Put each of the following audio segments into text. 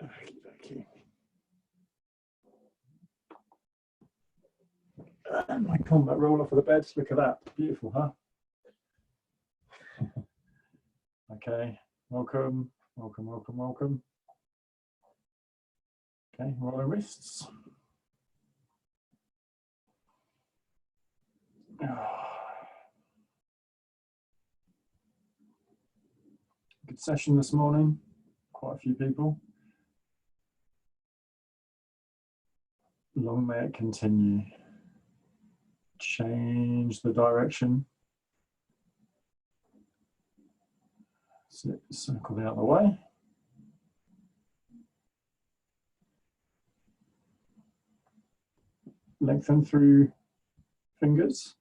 Okay. And my combat roller for the bed. Look at that. Beautiful, huh? Okay. Welcome. Welcome, welcome, welcome. Okay, rolling wrists. Good session this morning. Quite a few people. Long may it continue. Change the direction. Circle the other way. Lengthen through fingers.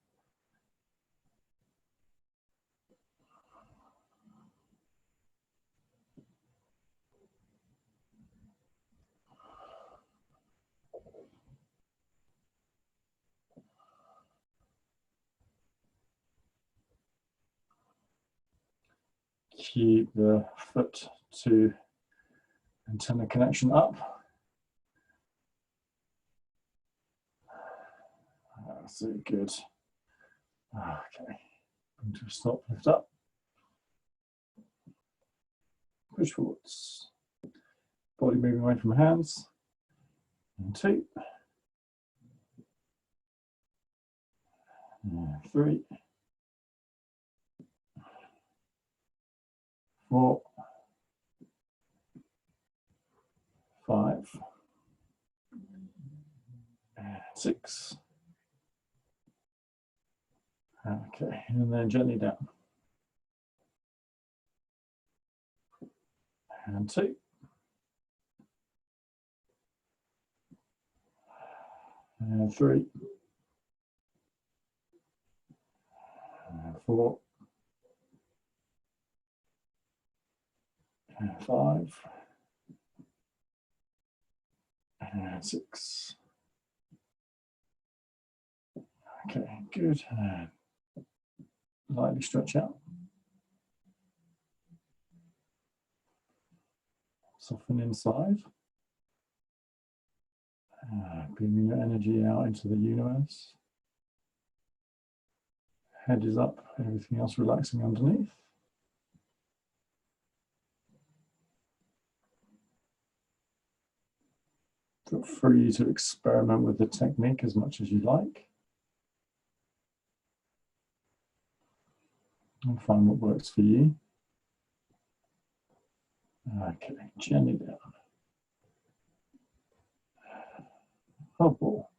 Keep the foot to antenna connection up. That's it, good. Okay, to stop, lift up. Push forwards. Body moving away from hands. And 2. 3. 4. 5. 6. Okay, and then gently down. And 2. And 3. And 4. And 5. And 6. Okay, good. And lightly stretch out. Soften inside. Beaming your energy out into the universe. Head is up, everything else relaxing underneath. Feel free to experiment with the technique as much as you like. And find what works for you. Okay, gently down. Hobble.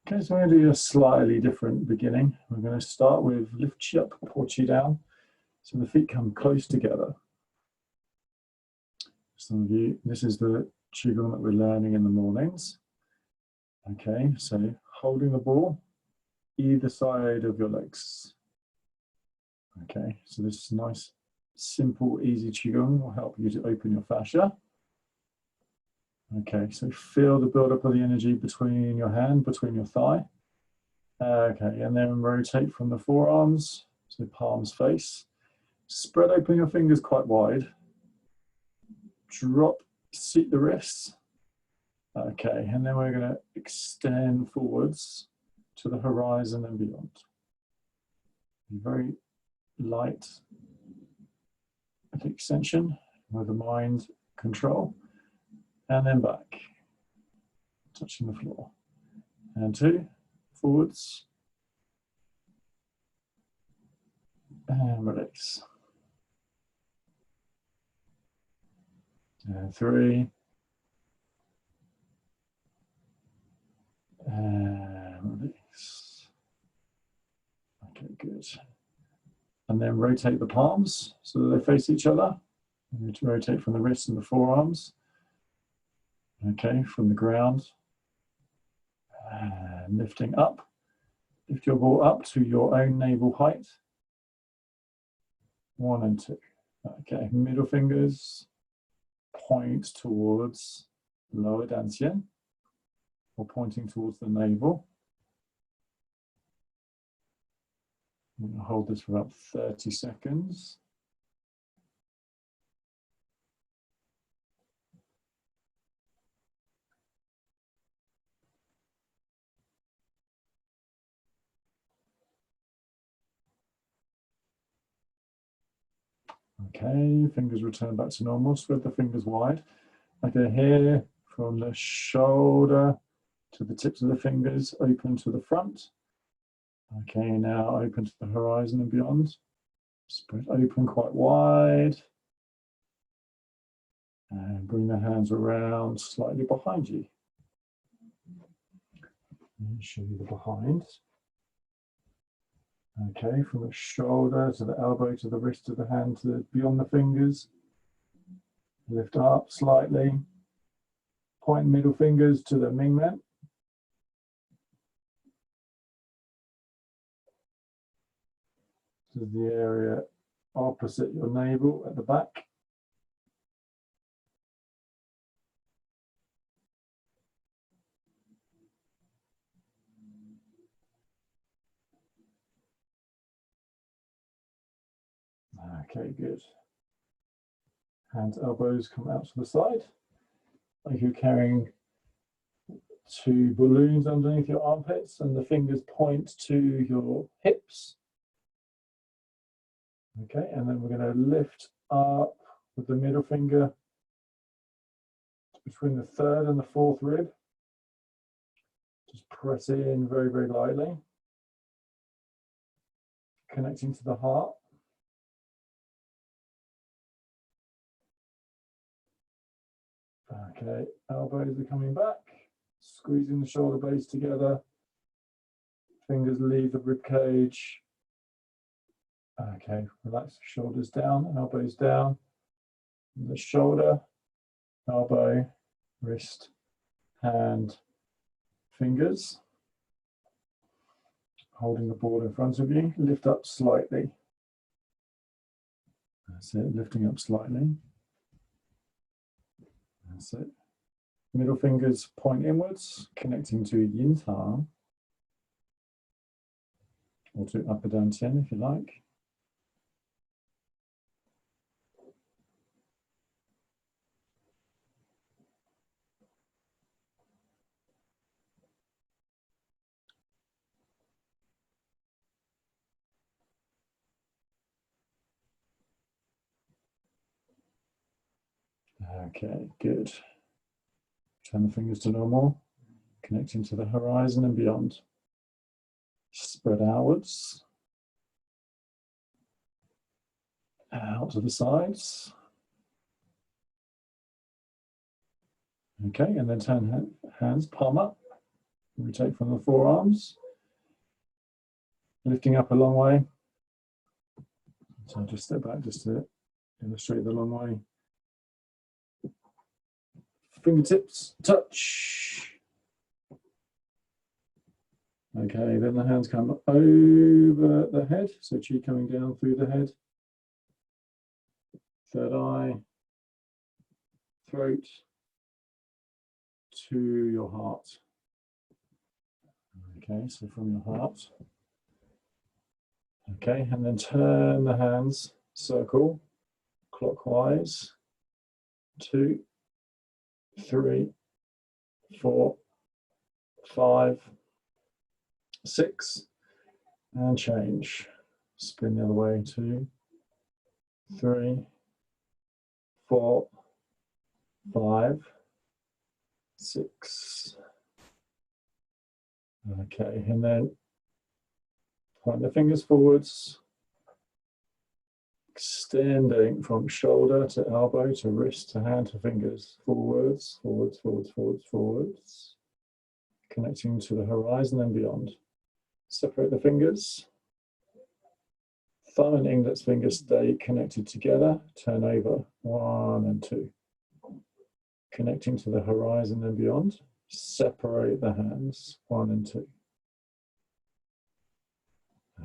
Okay, so we're going to do a slightly different beginning. We're going to start with lift you up, put you down. So the feet come close together. Some of you, this is the Qigong that we're learning in the mornings. Okay, so holding the ball either side of your legs. Okay, so this nice, simple, easy Qigong will help you to open your fascia. Okay, so feel the buildup of the energy between your hand, between your thigh. Okay, and then rotate from the forearms, so palms face. Spread open your fingers quite wide. Drop, seat the wrists. Okay, and then we're going to extend forwards to the horizon and beyond. Be very light extension with the mind control. And then back, touching the floor. And 2, forwards. And release. And 3. And release. Okay, good. And then rotate the palms so that they face each other. You need to rotate from the wrists and the forearms. Okay, from the ground. And lifting up. Lift your ball up to your own navel height. 1 and 2. Okay, middle fingers point towards lower dantian, or pointing towards the navel. I'm going to hold this for about 30 seconds. Okay, fingers return back to normal. Spread the fingers wide. Okay, here from the shoulder to the tips of the fingers, open to the front. Okay, now open to the horizon and beyond. Spread open quite wide. And bring the hands around slightly behind you. And show you the behind. Okay, from the shoulder to the elbow to the wrist to the hand to beyond the fingers. Lift up slightly. Point middle fingers to the Mingmen. To the area opposite your navel at the back. Okay, good. Hands, elbows come out to the side. Like you're carrying two balloons underneath your armpits and the fingers point to your hips. Okay, and then we're going to lift up with the middle finger between the third and the fourth rib. Just press in very, very lightly. Connecting to the heart. Okay, elbows are coming back. Squeezing the shoulder blades together. Fingers leave the rib cage. Okay, relax the shoulders down, elbows down. The shoulder, elbow, wrist, hand, fingers. Holding the ball in front of you, lift up slightly. That's it, lifting up slightly. That's it. Middle fingers point inwards, connecting to yin ta, or to upper dantian if you like. Okay, good. Turn the fingers to normal, connecting to the horizon and beyond. Spread outwards. Out to the sides. Okay, and then turn hands palm up. Rotate from the forearms. Lifting up a long way. So just step back just to illustrate the long way. Fingertips touch. Okay, then the hands come over the head, so chi coming down through the head. Third eye, throat, to your heart. Okay, so from your heart. Okay, and then turn the hands, circle, clockwise. 2, 3, 4, 5, 6, and change. Spin the other way. 2, 3, 4, 5, 6. Okay, and then point the fingers forwards, extending from shoulder to elbow to wrist to hand to fingers. Forwards, forwards, forwards, forwards, forwards. Connecting to the horizon and beyond. Separate the fingers. Thumb and index fingers stay connected together. Turn over. 1 and 2. Connecting to the horizon and beyond. Separate the hands. 1 and 2.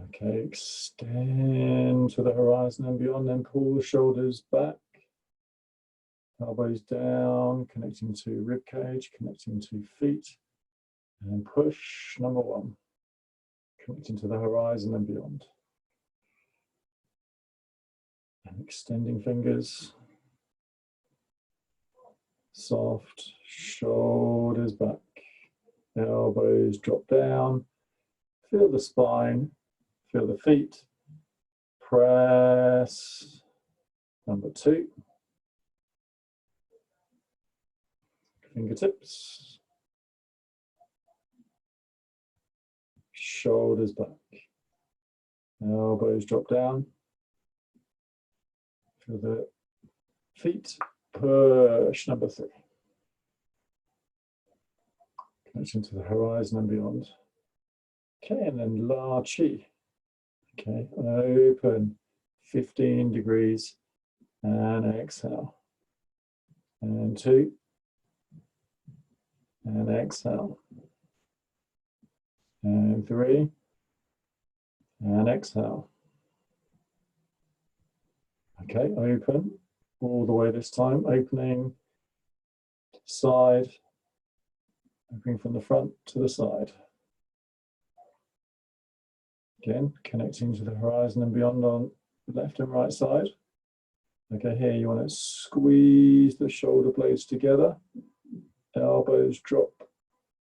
Okay, extend to the horizon and beyond, then pull the shoulders back, elbows down, connecting to rib cage, connecting to feet, and push, number 1, connecting to the horizon and beyond. And extending fingers, soft, shoulders back, elbows drop down, feel the spine. Feel the feet, press, Number 2. Fingertips. Shoulders back. Elbows drop down. Feel the feet. Push. Number 3. Connection to the horizon and beyond. Okay, and then La Chi. Okay, open 15 degrees and exhale. And 2. And exhale. And 3. And exhale. Okay, open all the way this time, opening side, opening from the front to the side. Again, connecting to the horizon and beyond on the left and right side. Okay, here you want to squeeze the shoulder blades together, elbows drop,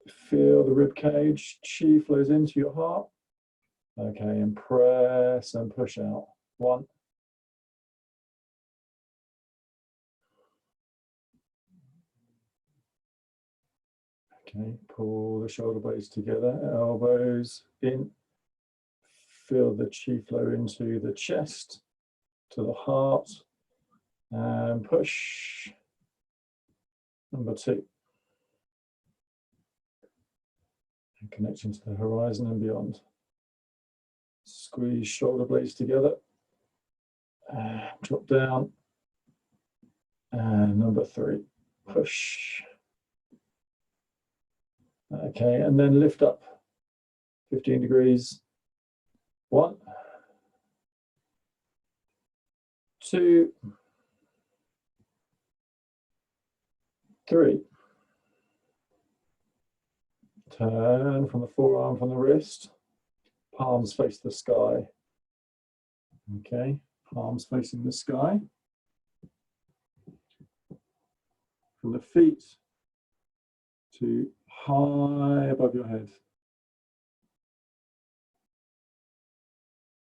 feel the rib cage, chi flows into your heart. Okay, and press and push out. 1. Okay, pull the shoulder blades together, elbows in. Feel the chi flow into the chest, to the heart, and push. Number 2. And connecting to the horizon and beyond. Squeeze shoulder blades together, drop down, and number 3, push. Okay, and then lift up 15 degrees. 1, 2, 3. Turn from the forearm, from the wrist. Palms face the sky. Okay, palms facing the sky. From the feet to high above your head.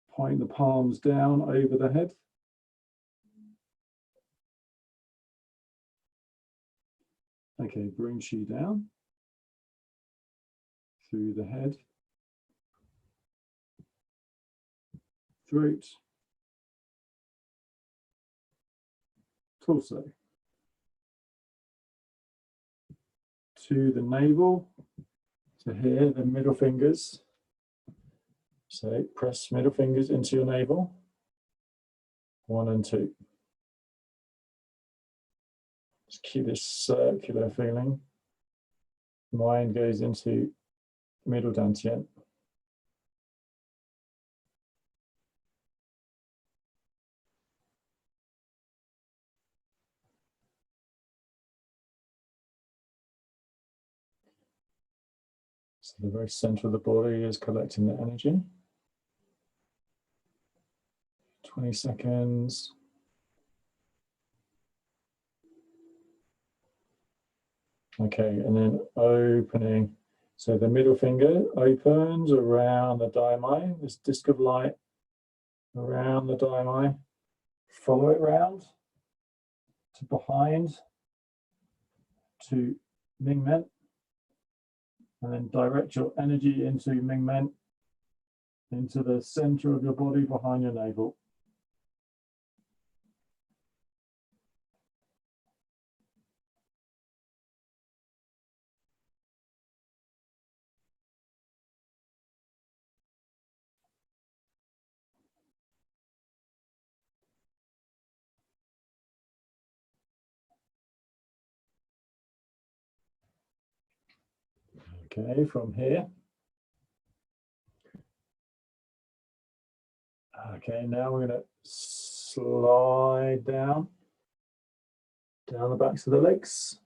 Point the palms down over the head. Okay, bring chi down through the head, throat, torso, to the navel, to here, the middle fingers. So press middle fingers into your navel. 1 and 2. Just keep this circular feeling. Mind goes into middle dantian. So the very center of the body is collecting the energy. 20 seconds. Okay, and then opening. So the middle finger opens around the daimai, this disc of light around the daimai. Follow it round to behind to Mingmen, and then direct your energy into Mingmen, into the center of your body behind your navel. Okay, from here. Okay, now we're going to slide down the backs of the legs.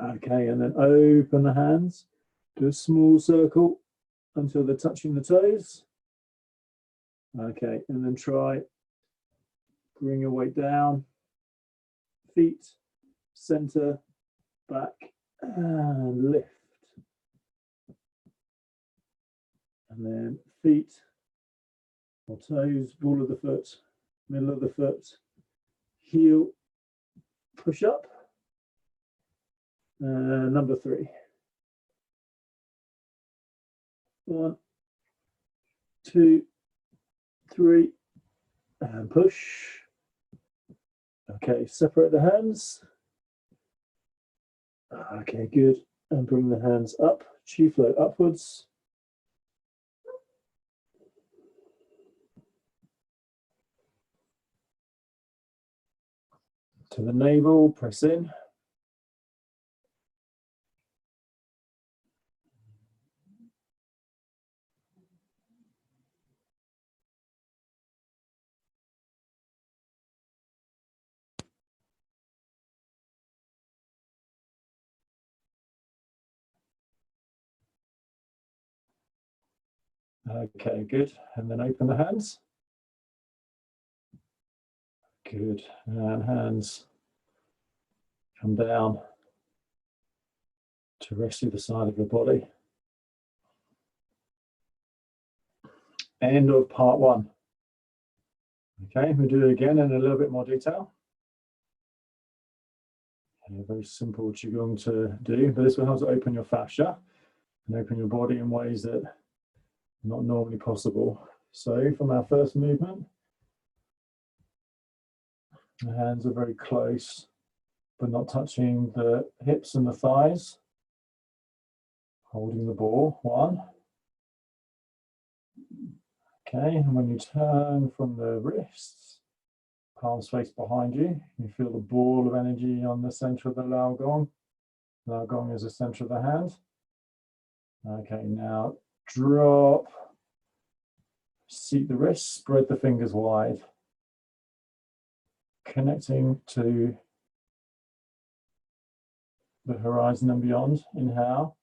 Okay, and then open the hands. Do a small circle until they're touching the toes. Okay, and then try, bring your weight down, feet, center, back, and lift. And then feet, or toes, ball of the foot, middle of the foot, heel, push up. Number 3. 1, 2, 3, and push. Okay, separate the hands. Okay, good. And bring the hands up, chi flow upwards. To the navel, press in. Okay, good. And then open the hands. Good. And hands come down to rest either side of your body. End of part 1. Okay, we'll do it again in a little bit more detail. A very simple qigong to do, but this will help to open your fascia and open your body in ways that are not normally possible. So from our first movement, the hands are very close, but not touching the hips and the thighs. Holding the ball, 1. Okay, and when you turn from the wrists, palms face behind you, you feel the ball of energy on the center of the Lao Gong. Lao Gong is the center of the hand. Okay, now drop, seat the wrists, spread the fingers wide, connecting to the horizon and beyond. Inhale,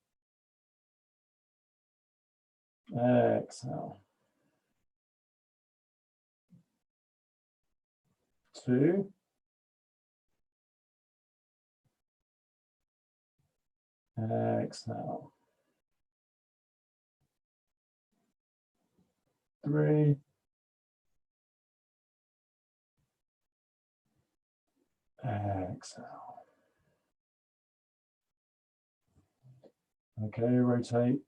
exhale. 2, exhale. 3, exhale. Okay, rotate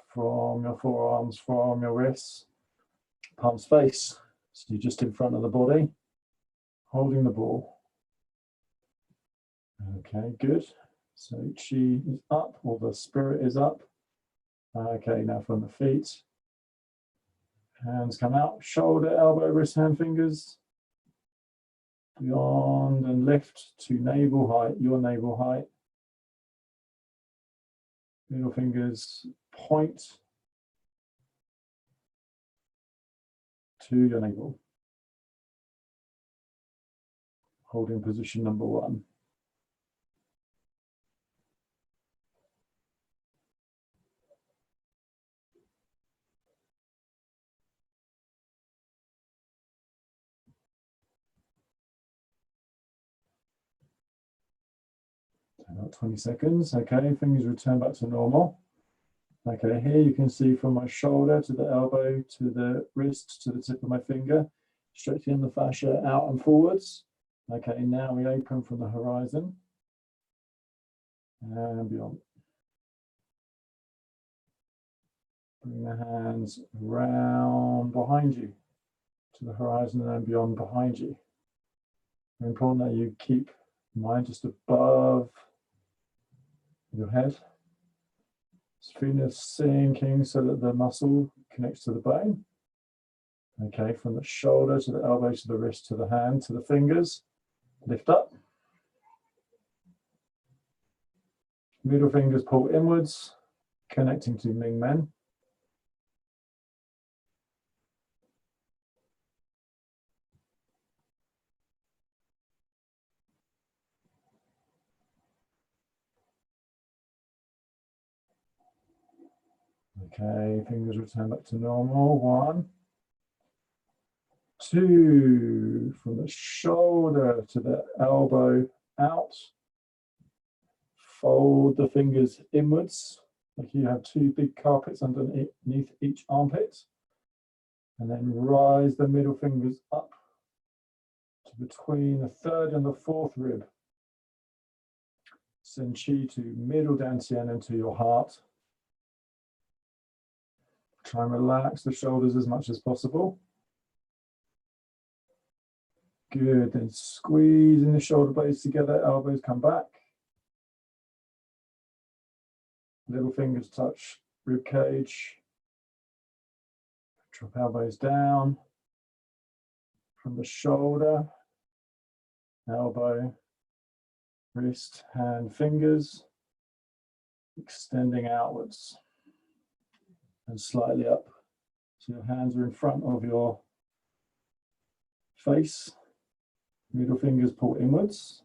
from your forearms, from your wrists, palms face. So you're just in front of the body, holding the ball. Okay, good. So chi is up, or the spirit is up. Okay, now from the feet. Hands come out, shoulder, elbow, wrist, hand, fingers. Beyond and lift to navel height, your navel height. Middle fingers point to your navel. Holding position number 1. About 20 seconds. Okay, fingers return back to normal. Okay, here you can see from my shoulder to the elbow, to the wrist, to the tip of my finger, stretching the fascia out and forwards. Okay, now we open from the horizon and beyond. Bring the hands round behind you to the horizon and beyond behind you. Very important that you keep mind just above your head. Feeling sinking so that the muscle connects to the bone. Okay, from the shoulder to the elbow to the wrist to the hand to the fingers. Lift up. Middle fingers pull inwards, connecting to Ming Men. Okay, fingers return back to normal. 1, 2, from the shoulder to the elbow out. Fold the fingers inwards, like you have 2 big carpets underneath each armpit. And then rise the middle fingers up to between the third and the fourth rib. Send chi to middle dantian into your heart. Try and relax the shoulders as much as possible. Good, then squeezing the shoulder blades together, elbows come back. Little fingers touch rib cage. Drop elbows down from the shoulder, elbow, wrist, hand, fingers, extending outwards and slightly up. So your hands are in front of your face, middle fingers pull inwards.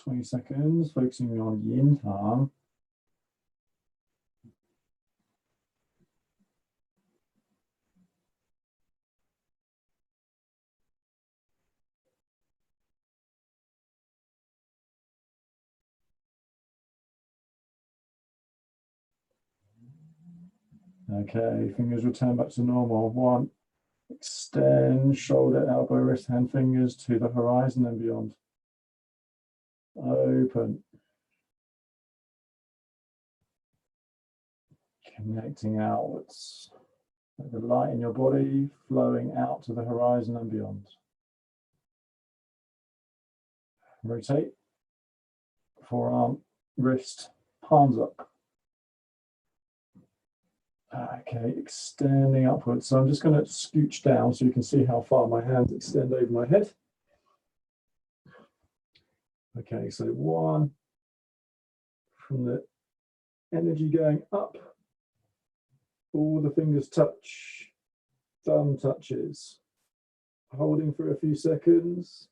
20 seconds, focusing on yin arm. Okay, fingers return back to normal. One, extend shoulder, elbow, wrist, hand, fingers to the horizon and beyond. Open. Connecting outwards. The light in your body flowing out to the horizon and beyond. Rotate. Forearm, wrist, palms up. Okay, extending upwards. So I'm just going to scooch down so you can see how far my hands extend over my head. Okay, so one, from the energy going up, all the fingers touch, thumb touches, holding for a few seconds.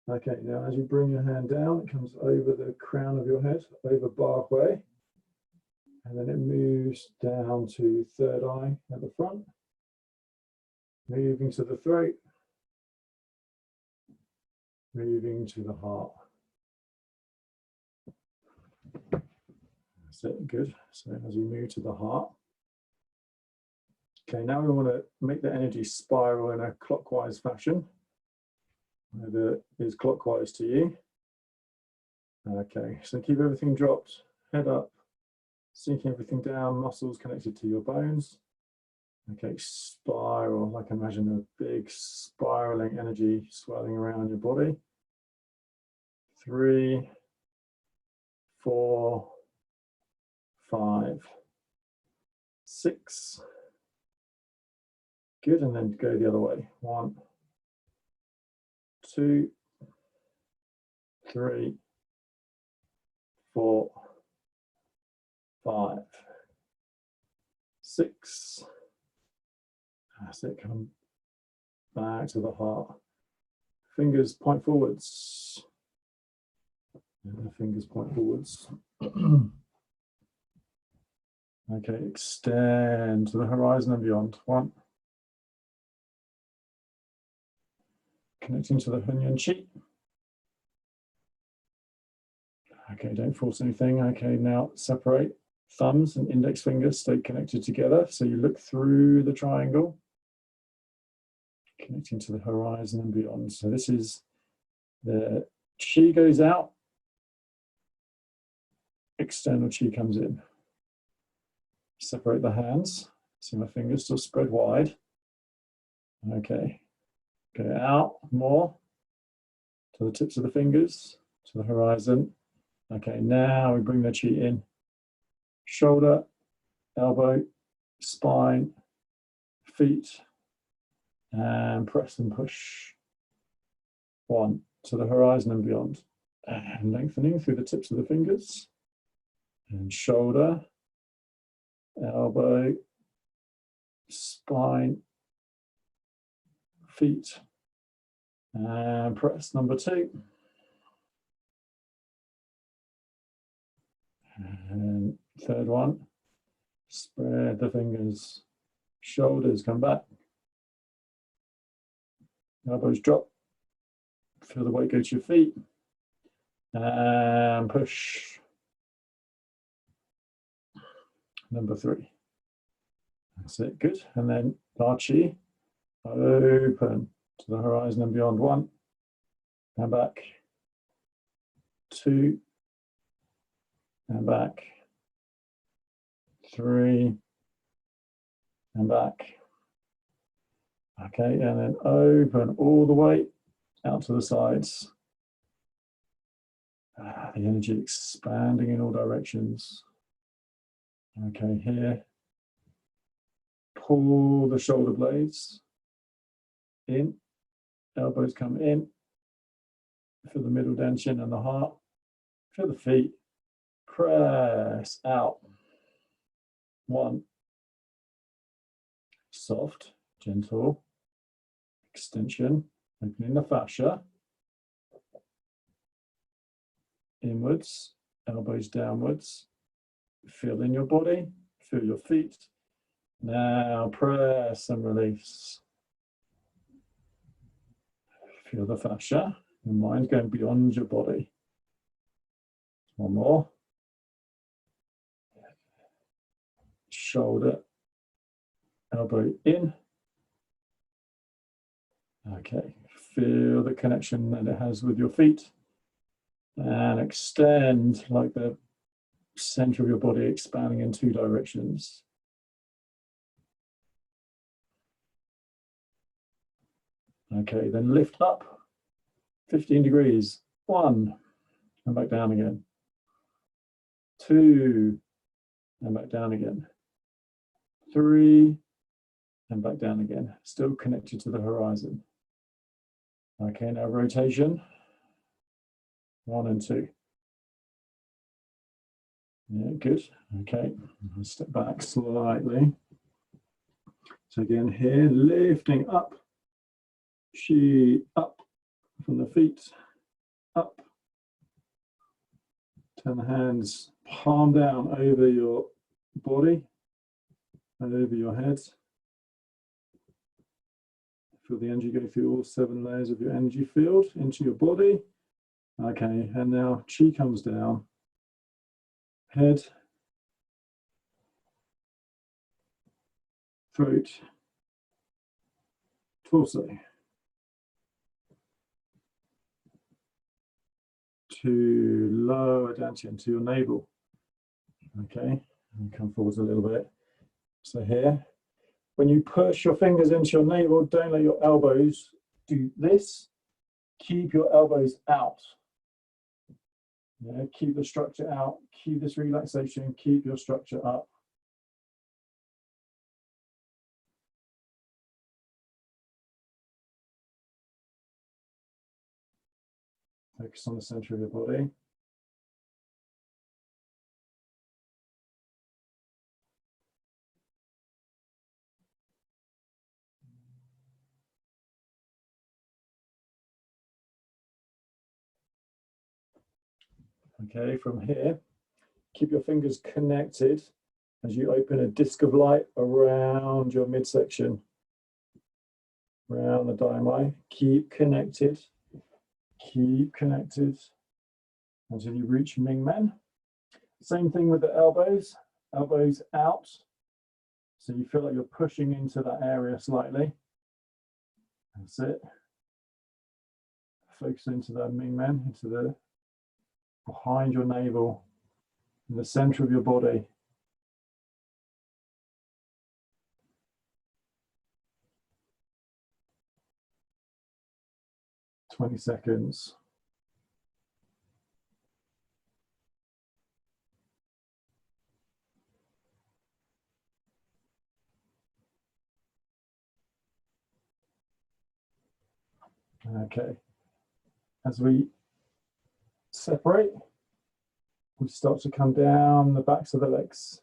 Okay, now as you bring your hand down, it comes over the crown of your head, over Barhui. And then it moves down to third eye at the front, moving to the throat, moving to the heart. That's it, good. So as you move to the heart. Okay, now we want to make the energy spiral in a clockwise fashion. Whether it is clockwise to you. Okay, so keep everything dropped, head up. Sinking everything down, muscles connected to your bones. Okay, spiral, like imagine a big spiraling energy swirling around your body. 3, 4, 5, 6. Good, and then go the other way. 1, 2, 3, 4, 5, 6. That's it, come back to the heart. Fingers point forwards. And the fingers point forwards. Okay, extend to the horizon and beyond. 1. Connecting to the Hunyan Chi. Okay, don't force anything. Okay, now separate. Thumbs and index fingers stay connected together. So you look through the triangle, connecting to the horizon and beyond. So this is the chi goes out, external chi comes in. Separate the hands. See my fingers still spread wide. Okay, go out more to the tips of the fingers, to the horizon. Okay, now we bring the chi in. Shoulder, elbow, spine, feet, and press and push. 1 to the horizon and beyond. And lengthening through the tips of the fingers. And shoulder, elbow, spine, feet, and press number 2. And third one, spread the fingers, shoulders come back, elbows drop, feel the weight go to your feet, and push. number 3. That's it, good. And then La Chi, open to the horizon and beyond. 1, and back. 2, and back. 3, and back. Okay, and then open all the way out to the sides. The energy expanding in all directions. Okay, here. Pull the shoulder blades in. Elbows come in. Feel the middle tension and the heart. Feel the feet. Press out. 1. Soft, gentle extension, opening the fascia. Inwards, elbows downwards. Feel in your body, feel your feet. Now press and release. Feel the fascia. Your mind going beyond your body. 1 more. Shoulder, elbow in. Okay, feel the connection that it has with your feet. And extend like the center of your body expanding in 2 directions. Okay, then lift up 15 degrees. 1, and back down again. 2, and back down again. 3, and back down again. Still connected to the horizon. Okay, now rotation. 1 and 2. Yeah, good. Okay, I'll step back slightly. So again here, lifting up. Chi up from the feet. Up. Turn the hands palm down over your body, over your head. Feel the energy go through all 7 layers of your energy field into your body. Okay, and now chi comes down. Head, throat, torso. To lower down to your navel. Okay, and come forwards a little bit. So here, when you push your fingers into your navel, don't let your elbows do this. Keep your elbows out. Yeah, keep the structure out. Keep this relaxation. Keep your structure up. Focus on the center of your body. Okay, from here, keep your fingers connected as you open a disc of light around your midsection, around the diamond. Keep connected until you reach Ming Men. Same thing with the elbows, elbows out. So you feel like you're pushing into that area slightly. That's it. Focus into the Ming Men, into the behind your navel, in the center of your body. "20 seconds. Okay. As we separate, we start to come down the backs of the legs.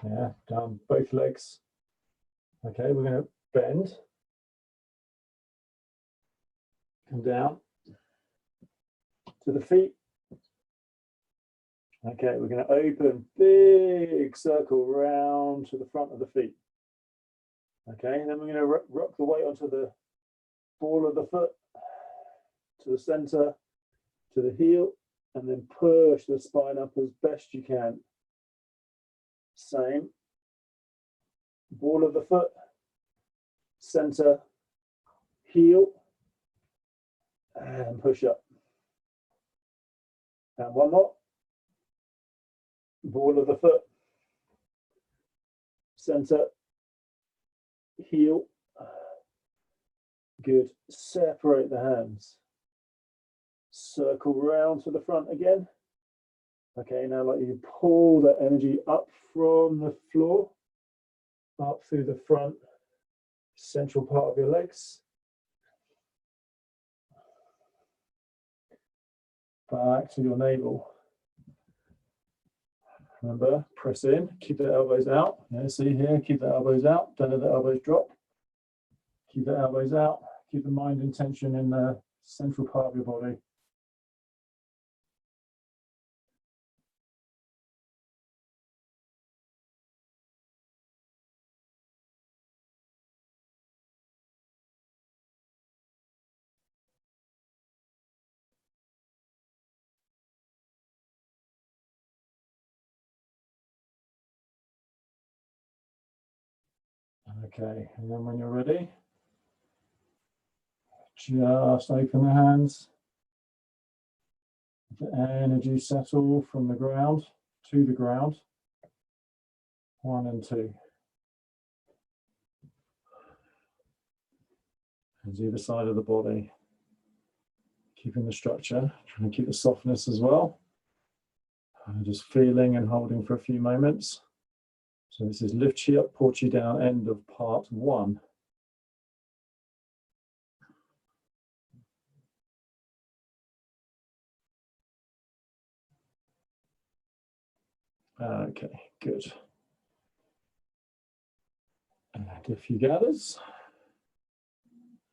Yeah, down both legs. Okay, we're going to bend. Come down to the feet. Okay, we're going to open, big circle round to the front of the feet. Okay, and then we're going to rock the weight onto the ball of the foot, to the center, to the heel, and then push the spine up as best you can. Same. Ball of the foot, center, heel, and push up. And one more. Ball of the foot, center, heel. Good. Separate the hands. Circle round to the front again. Okay, now like you pull the energy up from the floor, up through the front, central part of your legs. Back to your navel. Remember, press in, keep the elbows out. Yeah, see here, keep the elbows out, don't let the elbows drop. Keep the elbows out, keep the mind and tension in the central part of your body. Okay, and then when you're ready, just open the hands. Let the energy settle from the ground to the ground. 1 and 2. Hands either side of the body. Keeping the structure, trying to keep the softness as well. Just feeling and holding for a few moments. So this is lift chi up, pour chi down, end of part 1. Okay, good. And a few gathers.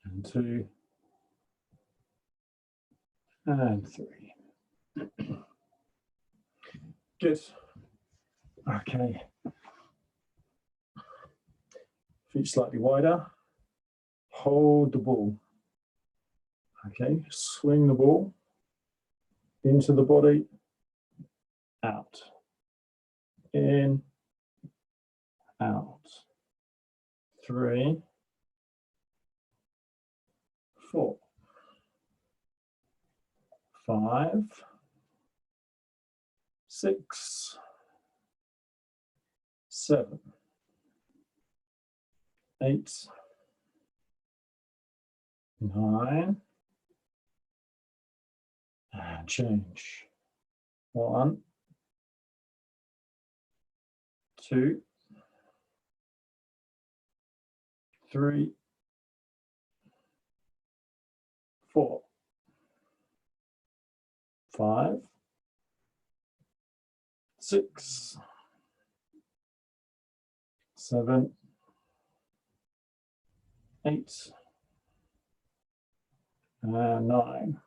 And 2. And 3. Good. Okay. Feet slightly wider. Hold the ball. Okay, swing the ball into the body, out, in, out. 3, 4, 5, 6, 7, 8, 9, and change. 1, 2, 3, 4, 5, 6, 7, 8, and 9.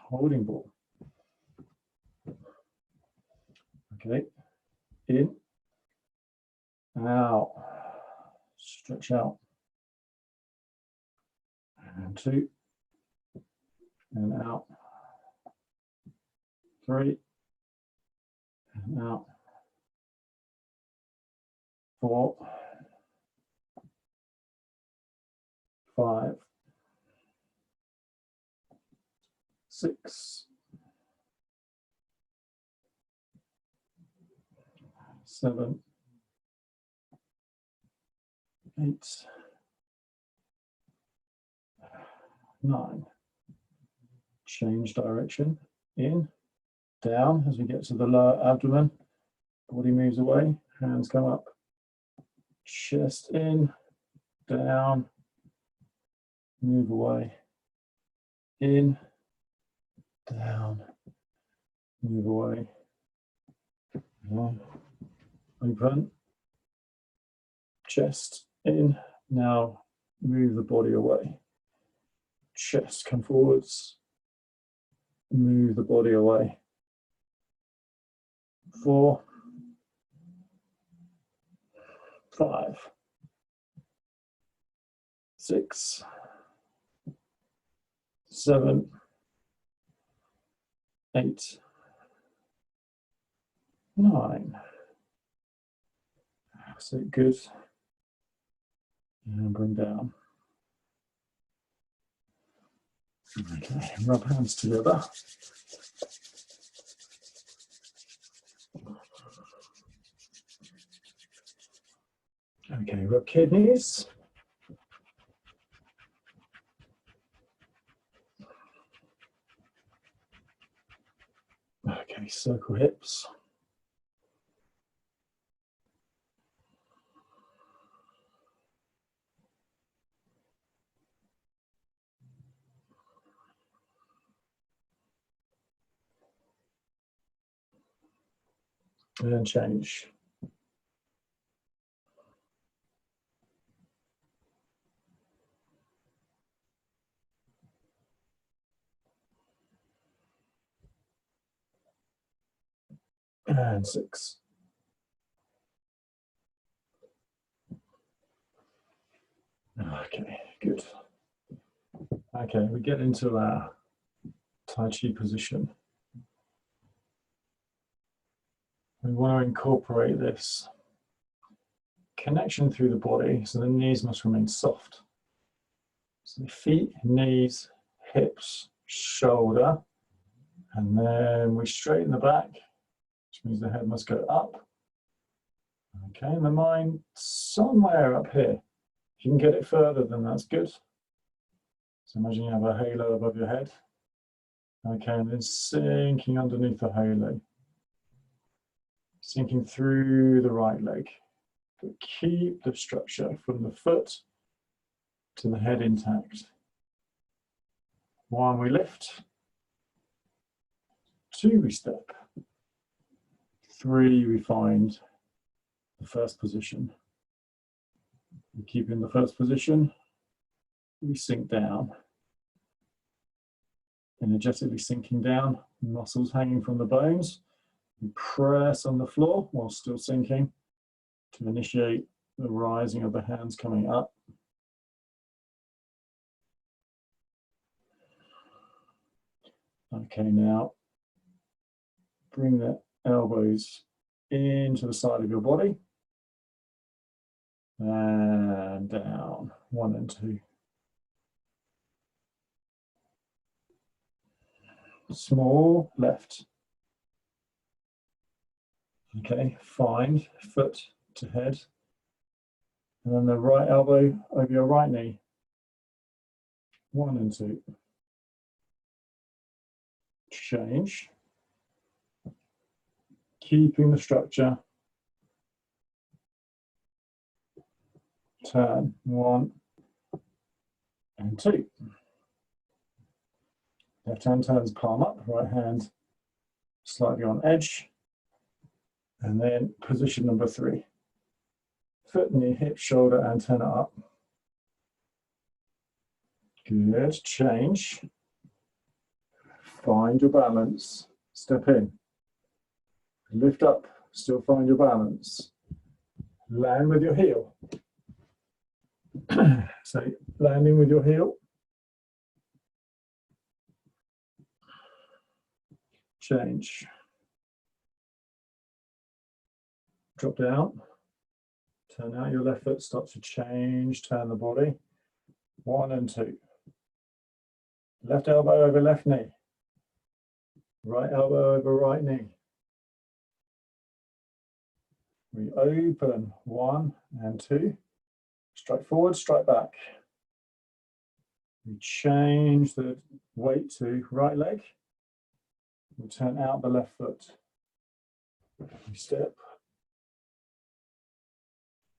Holding ball. Okay, in, out, stretch out, and 2, and out, 3, and out, 4, 5, 6, 7, 8, 9. Change direction, in, down as we get to the lower abdomen. Body moves away, hands come up. Chest in, down, move away. In, down, move away. Open, chest in, now move the body away. Chest come forwards, move the body away. 4, 5, 6, 7, 8, 9. So good. And bring down. Okay, rub hands together. Okay, rub kidneys. Okay, circle hips. And change. And 6. Okay, good. Okay, we get into our Tai Chi position. We want to incorporate this connection through the body, so the knees must remain soft. So the feet, knees, hips, shoulder, and then we straighten the back, which means the head must go up. Okay, and the mind somewhere up here. If you can get it further, then that's good. So imagine you have a halo above your head. Okay, and then sinking underneath the halo. Sinking through the right leg. But keep the structure from the foot to the head intact. 1, we lift. 2, we step. 3, we find the first position. We keep in the first position. We sink down. Energetically sinking down, muscles hanging from the bones. We press on the floor while still sinking to initiate the rising of the hands coming up. Okay, now bring the elbows into the side of your body and down. 1 and 2. Small left. Okay, find foot to head. And then the right elbow over your right knee. 1 and 2. Change. Keeping the structure. Turn. 1 and 2. Left hand turns palm up, right hand slightly on edge. And then position number 3. Foot, knee, hip, shoulder, and turn it up. Good. Change. Find your balance. Step in. Lift up. Still find your balance. Land with your heel. So landing with your heel. Change. Drop down. Turn out your left foot. Start to change. Turn the body. 1 and 2. Left elbow over left knee. Right elbow over right knee. We open. 1 and 2. Strike forward, strike back. We change the weight to right leg. We turn out the left foot. We step.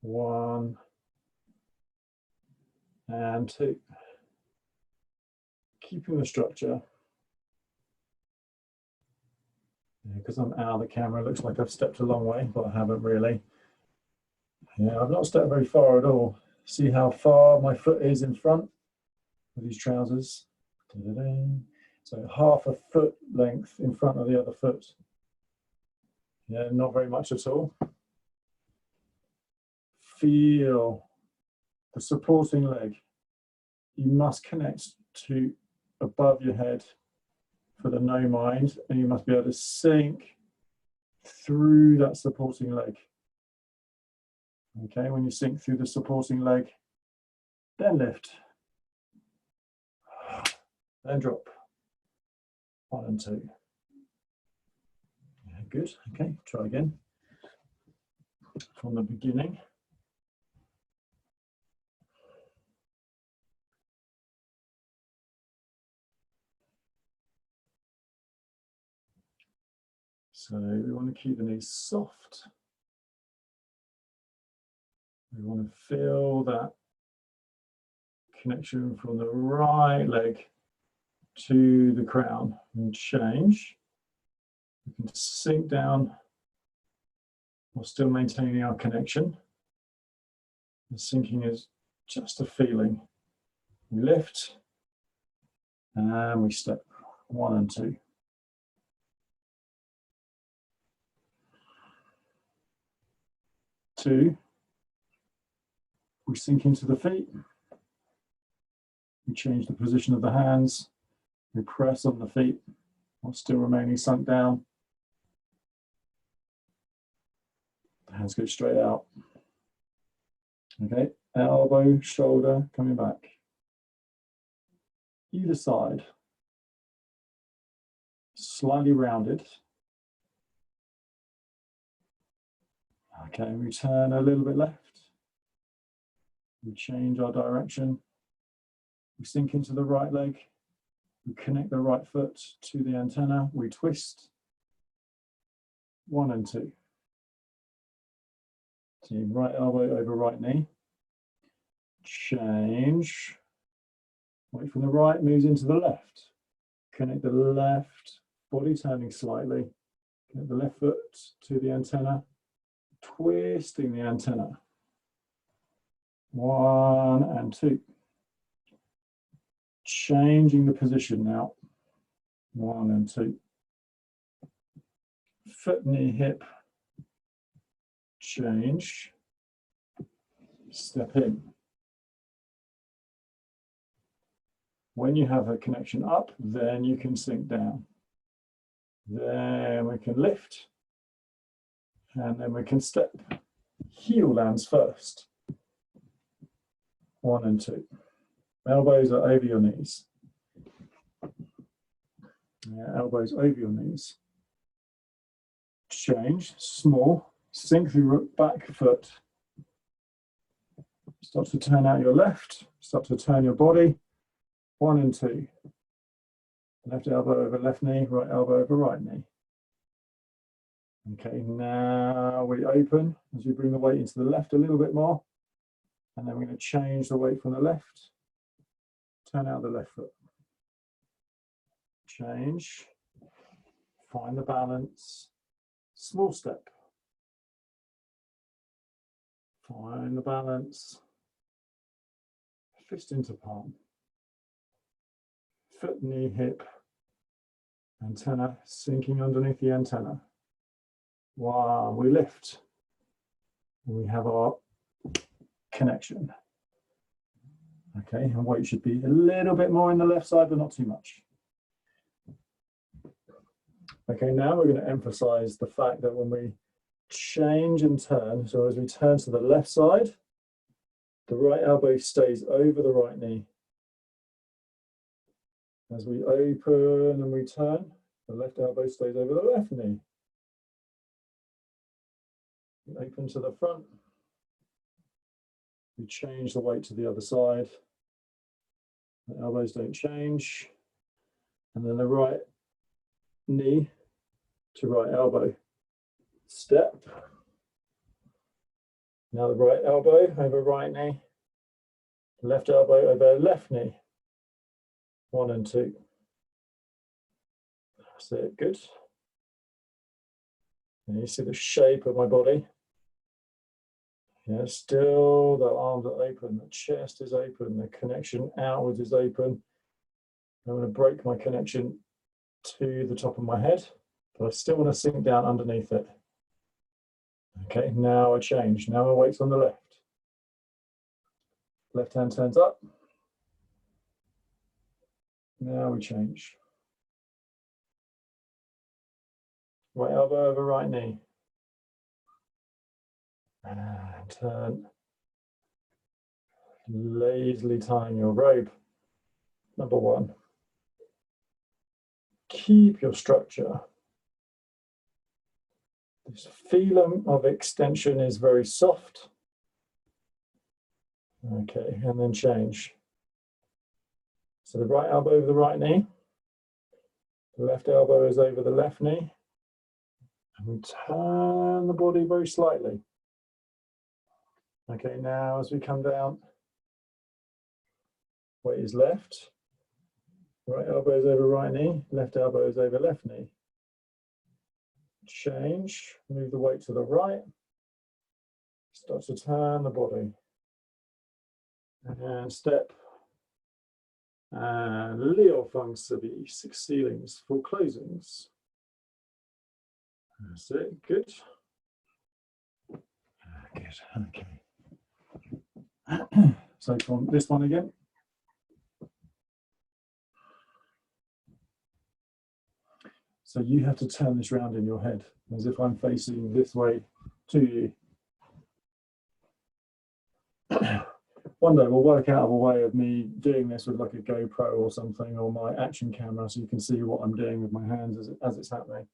1 and 2. Keeping the structure. Because I'm out of the camera, it looks like I've stepped a long way, but I haven't really. Yeah, I've not stepped very far at all. See how far my foot is in front of these trousers? So half a foot length in front of the other foot. Yeah, not very much at all. Feel the supporting leg. You must connect to above your head for the no mind, and you must be able to sink through that supporting leg. Okay, when you sink through the supporting leg, then lift, then drop. 1 and 2. Yeah, good. Okay, try again from the beginning. So we want to keep the knees soft. We want to feel that connection from the right leg to the crown and change. We can sink down while still maintaining our connection. The sinking is just a feeling. We lift and we step. 1 and 2. Two, we sink into the feet. We change the position of the hands. We press on the feet while still remaining sunk down. The hands go straight out. Okay, elbow, shoulder, coming back. Either side. Slightly rounded. Okay, we turn a little bit left. We change our direction. We sink into the right leg. We connect the right foot to the antenna. We twist. 1 and 2. So right elbow over right knee. Change. Weight from the right moves into the left. Connect the left body turning slightly. Connect the left foot to the antenna. Twisting the antenna. 1 and 2. Changing the position now. 1 and 2. Foot, knee, hip. Change. Step in. When you have a connection up, then you can sink down. Then we can lift. And then we can step. Heel lands first. 1 and 2. Elbows are over your knees. Yeah, elbows over your knees. Change, small, sink through back foot. Start to turn out your left, start to turn your body. 1 and 2. Left elbow over left knee, right elbow over right knee. Okay, now we open as we bring the weight into the left a little bit more. And then we're going to change the weight from the left. Turn out the left foot. Change. Find the balance. Small step. Find the balance. Fist into palm. Foot, knee, hip. Antenna sinking underneath the antenna. 1, we lift. We have our connection. Okay, and weight should be a little bit more in the left side, but not too much. Okay, now we're going to emphasize the fact that when we change and turn, so as we turn to the left side, the right elbow stays over the right knee. As we open and we turn, the left elbow stays over the left knee. We open to the front. We change the weight to the other side. The elbows don't change. And then the right knee to right elbow. Step. Now the right elbow over right knee. Left elbow over left knee. 1 and 2. That's it, good. And you see the shape of my body. Yeah, still the arms are open, the chest is open, the connection outwards is open. I'm going to break my connection to the top of my head, but I still want to sink down underneath it. Okay, now I change. Now my weight's on the left. Left hand turns up. Now we change. Right elbow over right knee. And turn. Lazily tying your rope. Number one. Keep your structure. This feeling of extension is very soft. Okay, and then change. So the right elbow over the right knee. The left elbow is over the left knee. And we turn the body very slightly. Okay, now as we come down, weight is left. Right elbow is over right knee. Left elbow is over left knee. Change, move the weight to the right. Start to turn the body. And step. And Leo Feng Sibi, 6 ceilings, 4 closings. That's it, good. Good, okay. So from this one again. So you have to turn this round in your head, as if I'm facing this way to you. One day we'll work out a way of me doing this with like a GoPro or something, or my action camera, so you can see what I'm doing with my hands as it's happening.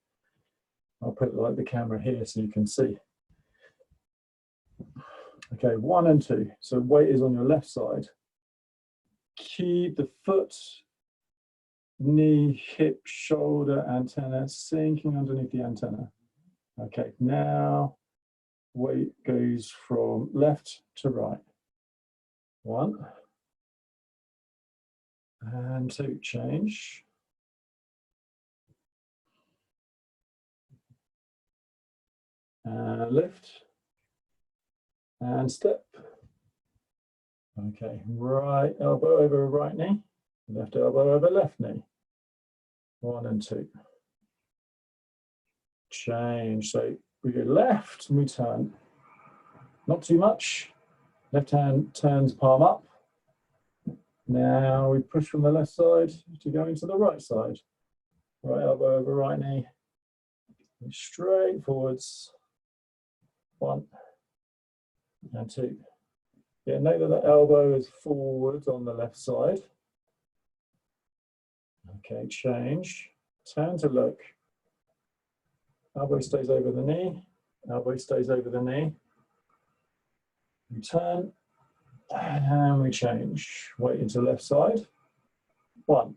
I'll put like the camera here so you can see. Okay, 1 and 2. So weight is on your left side. Keep the foot, knee, hip, shoulder, antenna sinking underneath the antenna. Okay, now weight goes from left to right. 1 and 2, change. And lift and step. Okay, right elbow over right knee, left elbow over left knee. 1 and 2. Change. So we go left and we turn. Not too much. Left hand turns palm up. Now we push from the left side to go into the right side. Right elbow over right knee. Straight forwards. 1 and 2. Yeah, note that the elbow is forward on the left side. Okay, change. Turn to look. Elbow stays over the knee. Elbow stays over the knee. We turn and we change. Weight into left side. 1.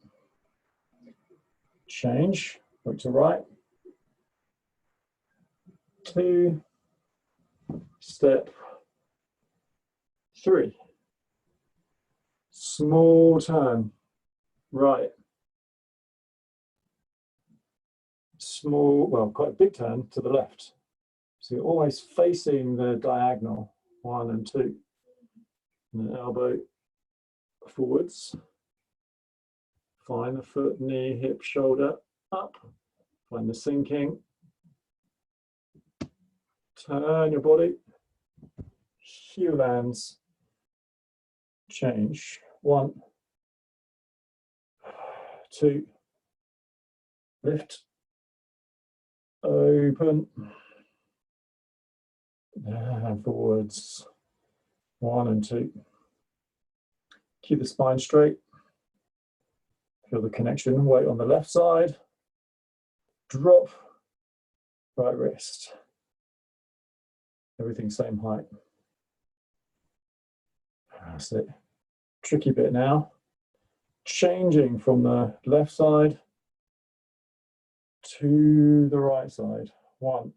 Change. Weight to right. 2. Step. 3. Small turn. Right. Small, well, quite a big turn to the left. So you're always facing the diagonal. 1 and 2. And the elbow forwards. Find the foot, knee, hip, shoulder up. Find the sinking. Turn your body. Heel lands. Change. 1, 2. Lift. Open. And forwards. 1 and 2. Keep the spine straight. Feel the connection. Weight on the left side. Drop. Right wrist. Everything same height. That's it. Tricky bit now. Changing from the left side to the right side. 1.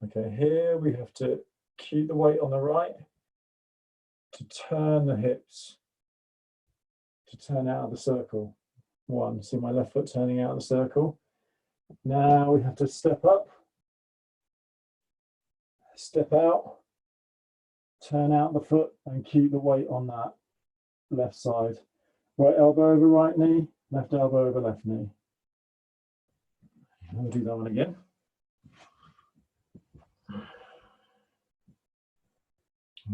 Okay, here we have to keep the weight on the right to turn the hips, to turn out of the circle. 1. See my left foot turning out of the circle. Now we have to step up, step out, turn out the foot and keep the weight on that left side. Right elbow over right knee, left elbow over left knee. I'll do that one again.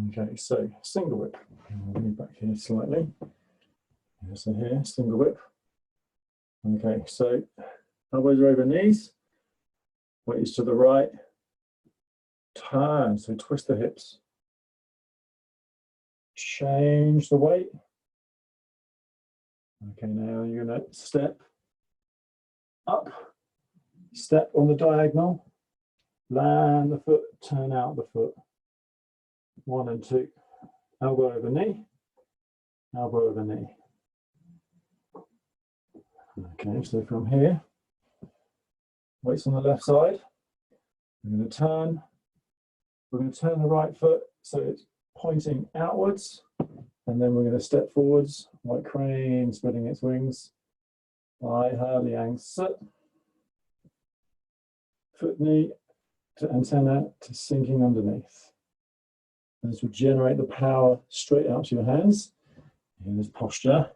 Okay, so single whip. I'll move back here slightly. So here, single whip. Okay, so elbows are over knees. Weight is to the right. Turn, so twist the hips. Change the weight. Okay, now you're going to step up, step on the diagonal, land the foot, turn out the foot. 1 and 2. Elbow over knee, elbow over knee. Okay, so from here, weights on the left side. We're going to turn. We're going to turn the right foot so it's pointing outwards. And then we're going to step forwards, like crane spreading its wings. Hai Ha Liang Sit. Foot knee to antenna to sinking underneath. This will generate the power straight out to your hands. In this posture.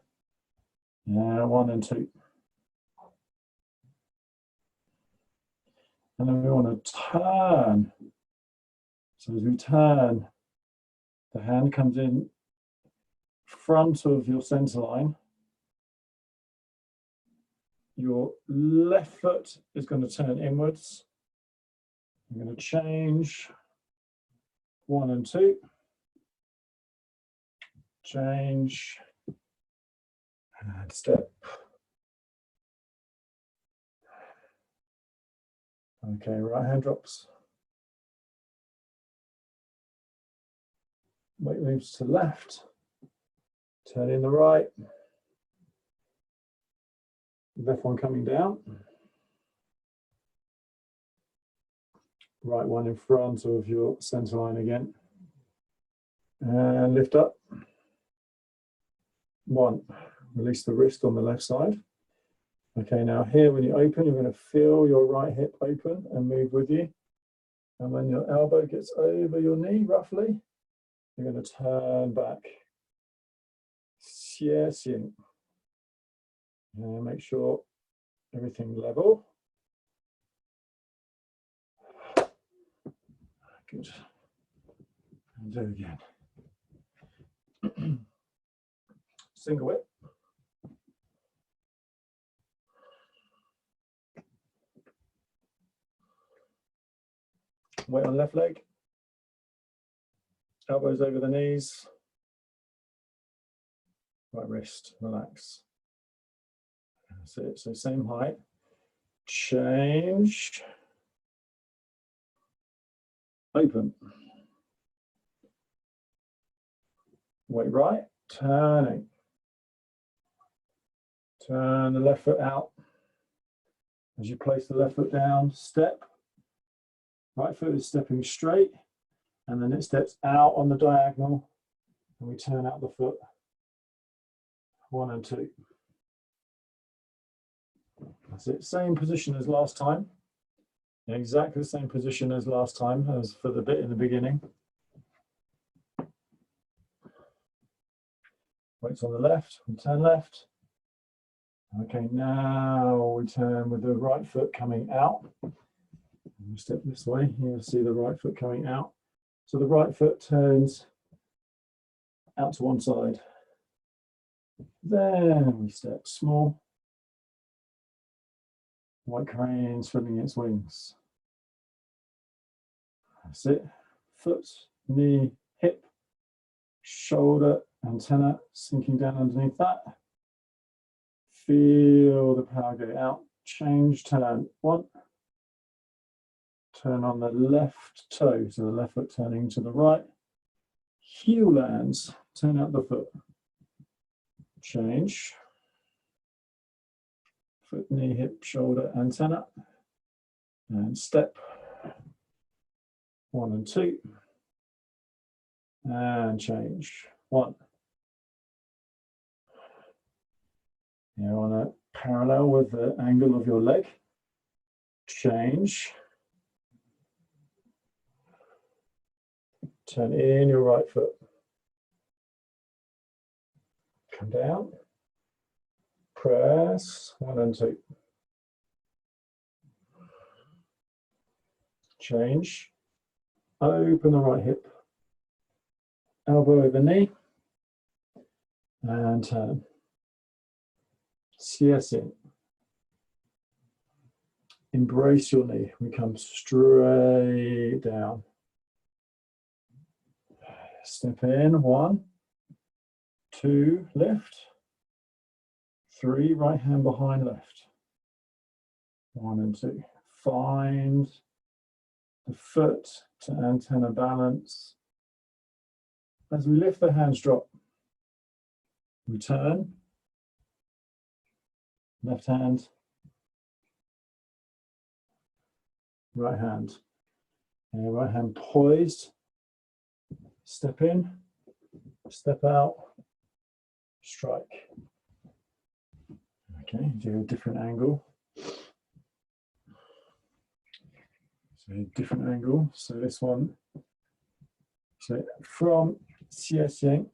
Now 1 and 2. And then we want to turn. So as we turn, the hand comes in front of your center line. Your left foot is going to turn inwards. I'm going to change 1 and 2. Change and step. Okay, right hand drops. Weight moves to left. Turn in the right. Left one coming down. Right one in front of your center line again. And lift up. 1. Release the wrist on the left side. Okay, now here when you open, you're going to feel your right hip open and move with you. And when your elbow gets over your knee, roughly, you're going to turn back. Xie Xing. And make sure everything level. Good. And do again. Single whip. Weight on left leg. Elbows over the knees. Right wrist, relax. That's it. So same height. Change. Open. Weight right. Turning. Turn the left foot out. As you place the left foot down, step. Right foot is stepping straight, and then it steps out on the diagonal, and we turn out the foot. 1 and 2. That's it. Same position as last time. Exactly the same position as last time, as for the bit in the beginning. Weights on the left, we turn left. Okay, now we turn with the right foot coming out. We step this way, you'll see the right foot coming out. So the right foot turns out to one side. Then we step small. White crane spreading its wings. That's it. Foot, knee, hip, shoulder, antenna sinking down underneath that. Feel the power go out. Change, turn. 1. Turn on the left toe, so the left foot turning to the right. Heel lands, turn out the foot. Change. Foot, knee, hip, shoulder, antenna. And step. 1 and 2. And change. 1. You want to parallel with the angle of your leg. Change. Turn in your right foot. Come down. Press. 1 and 2. Change. Open the right hip. Elbow over knee. And turn. Xie Xing. Embrace your knee. We come straight down. Step in, 1, 2, lift. 3, right hand behind left. 1 and 2. Find the foot to antenna balance. As we lift, the hands drop. We turn. Left hand. Right hand. And right hand poised. Step in. Step out. Strike. Okay, do a different angle. So different angle. So this one. So from Xiexing.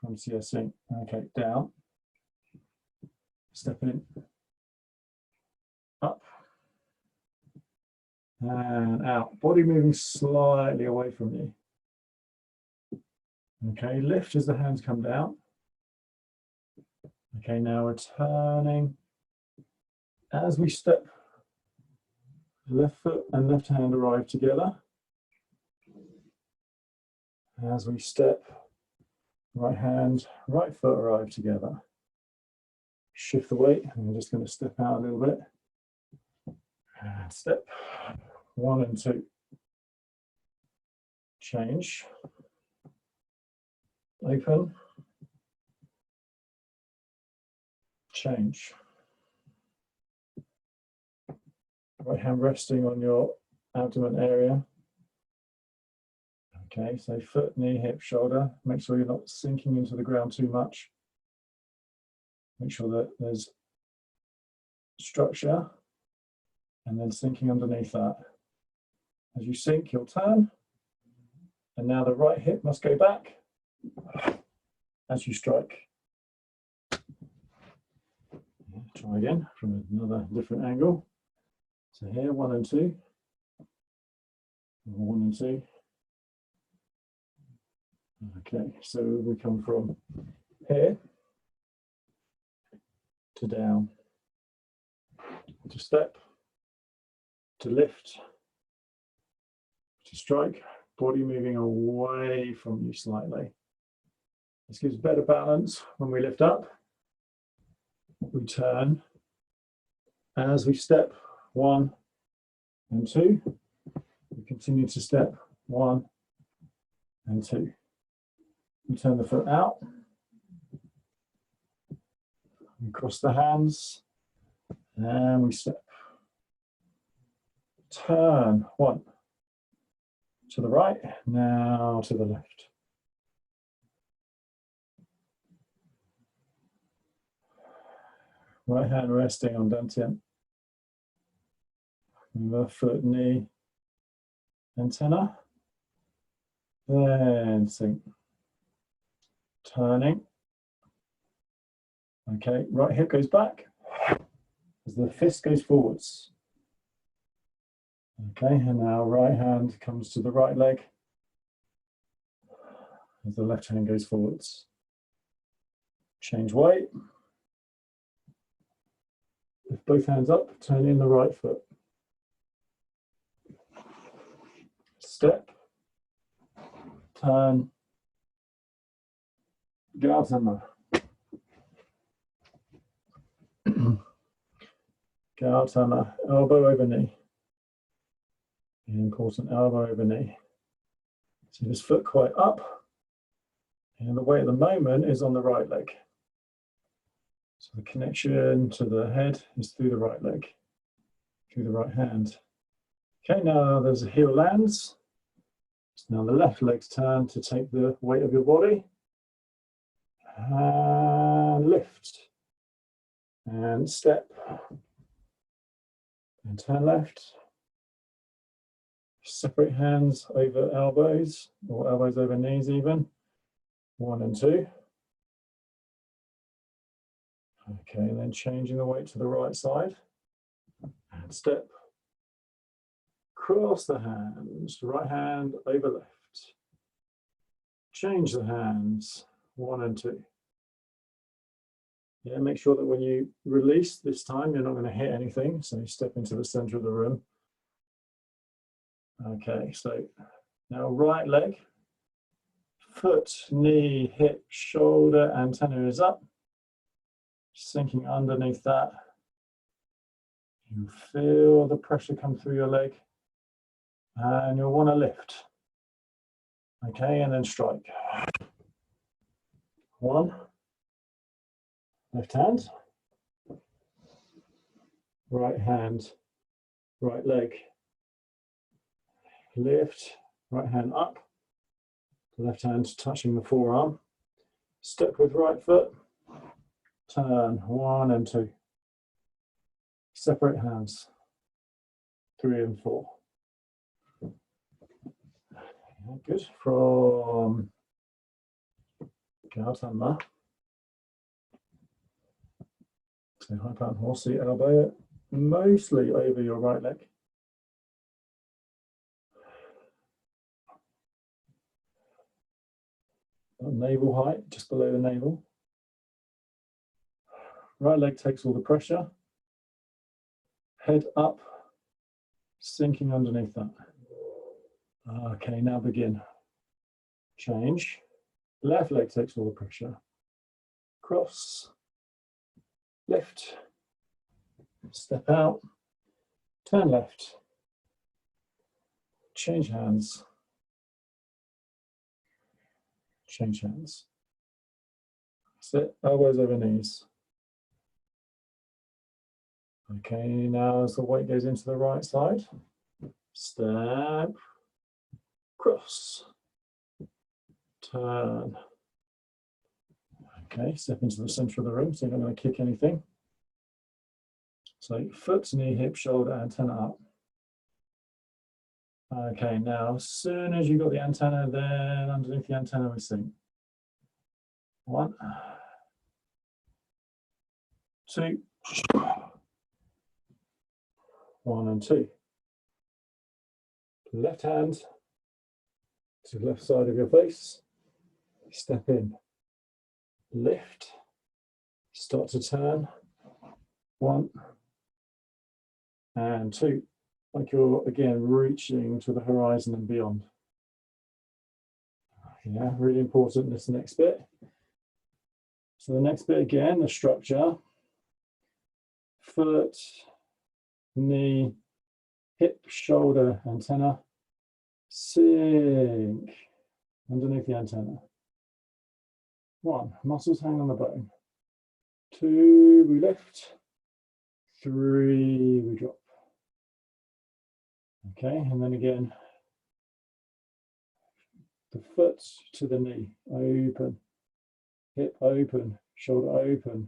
Okay, down. Step in. Up. And out. Body moving slightly away from you. Okay, lift as the hands come down. Okay, now we're turning. As we step, left foot and left hand arrive together. As we step, right hand, right foot arrive together. Shift the weight. I'm just going to step out a little bit. And step 1 and 2. Change. Open. Change. Right hand resting on your abdomen area. Okay, so foot, knee, hip, shoulder. Make sure you're not sinking into the ground too much. Make sure that there's structure and then sinking underneath that. As you sink, you'll turn. And now the right hip must go back as you strike. Try again from another different angle. So here, 1 and 2. 1 and 2. Okay, so we come from here to down, to step, to lift, to strike, body moving away from you slightly. This gives better balance when we lift up. We turn. As we step 1 and 2, we continue to step 1 and 2. We turn the foot out. We cross the hands. And we step. Turn 1 to the right, now to the left. Right hand resting on dantian. Left foot, knee, antenna. Then sink. Turning. Okay, right hip goes back as the fist goes forwards. Okay, and now right hand comes to the right leg as the left hand goes forwards. Change weight. Lift both hands up, turn in the right foot. Step, turn, Gautama. Gautama, elbow over knee. Important, elbow over knee. So this foot quite up, and the weight at the moment is on the right leg. So the connection to the head is through the right leg, through the right hand. Okay, now there's a heel lands. So now the left leg's turn to take the weight of your body. And lift. And step. And turn left. Separate hands over elbows, or elbows over knees even. 1 and 2. Okay, then changing the weight to the right side. And step. Cross the hands, right hand over left. Change the hands, 1 and 2. Yeah, make sure that when you release this time, you're not going to hit anything. So you step into the center of the room. Okay, so now right leg, foot, knee, hip, shoulder, antenna is up. Sinking underneath that. You feel the pressure come through your leg. And you'll want to lift. Okay, and then strike. 1. Left hand. Right hand. Right leg. Lift. Right hand up. Left hand touching the forearm. Step with right foot. Turn. 1 and 2. Separate hands. 3 and 4. Good. From Gautama. So high pound horse seat elbow mostly over your right leg. Navel height, just below the navel. Right leg takes all the pressure. Head up, sinking underneath that. Okay, now begin. Change. Left leg takes all the pressure. Cross. Lift. Step out. Turn left. Change hands. Change hands. Sit, elbows over knees. Okay, now as the weight goes into the right side, step, cross, turn. Okay, step into the center of the room, so you're not going to kick anything. So foot, knee, hip, shoulder, antenna up. Okay, now as soon as you've got the antenna, then underneath the antenna we sink. 1, 2, 1 and 2. Left hand to the left side of your face. Step in. Lift. Start to turn. 1 and 2. Like you're again reaching to the horizon and beyond. Yeah, really important, this next bit. So the next bit again, the structure. Foot, knee, hip, shoulder, antenna. Sink underneath the antenna. 1, muscles hang on the bone. 2, we lift. 3, we drop. Okay, and then again, the foot to the knee, open, hip open, shoulder open,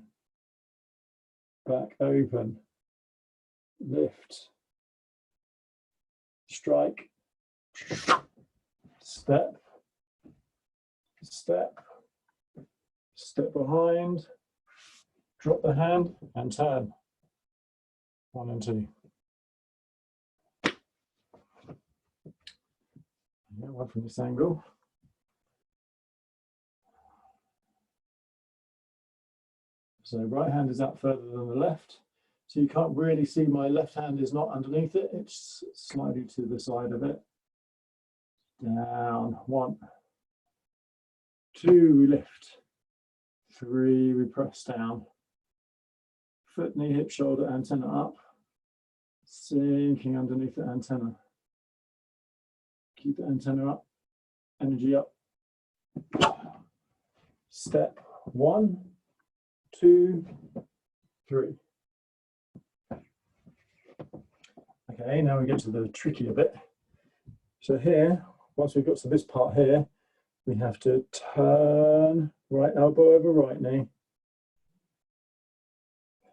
back open, lift, strike, step, step, step behind, drop the hand and turn. 1 and 2. Yeah, one from this angle. So right hand is out further than the left. So you can't really see my left hand is not underneath it. It's slightly to the side of it. Down. 1, 2, we lift. 3, we press down. Foot, knee, hip, shoulder, antenna up. Sinking underneath the antenna. Keep the antenna up. Energy up. Step 1, 2, 3. Okay, now we get to the trickier bit. So here, once we've got to this part here, we have to turn right elbow over right knee.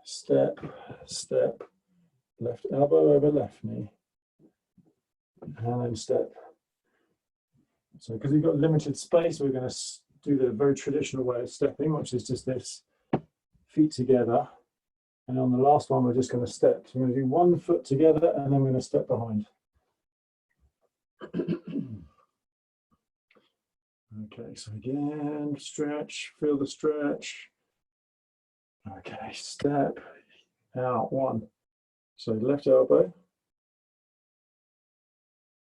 Step, step, left elbow over left knee. And then step. So because we've got limited space, we're going to do the very traditional way of stepping, which is just this, feet together. And on the last one, we're just going to step. So we're going to do 1 foot together, and then we're going to step behind. Okay, so again, stretch, feel the stretch. Okay, step out, one. So left elbow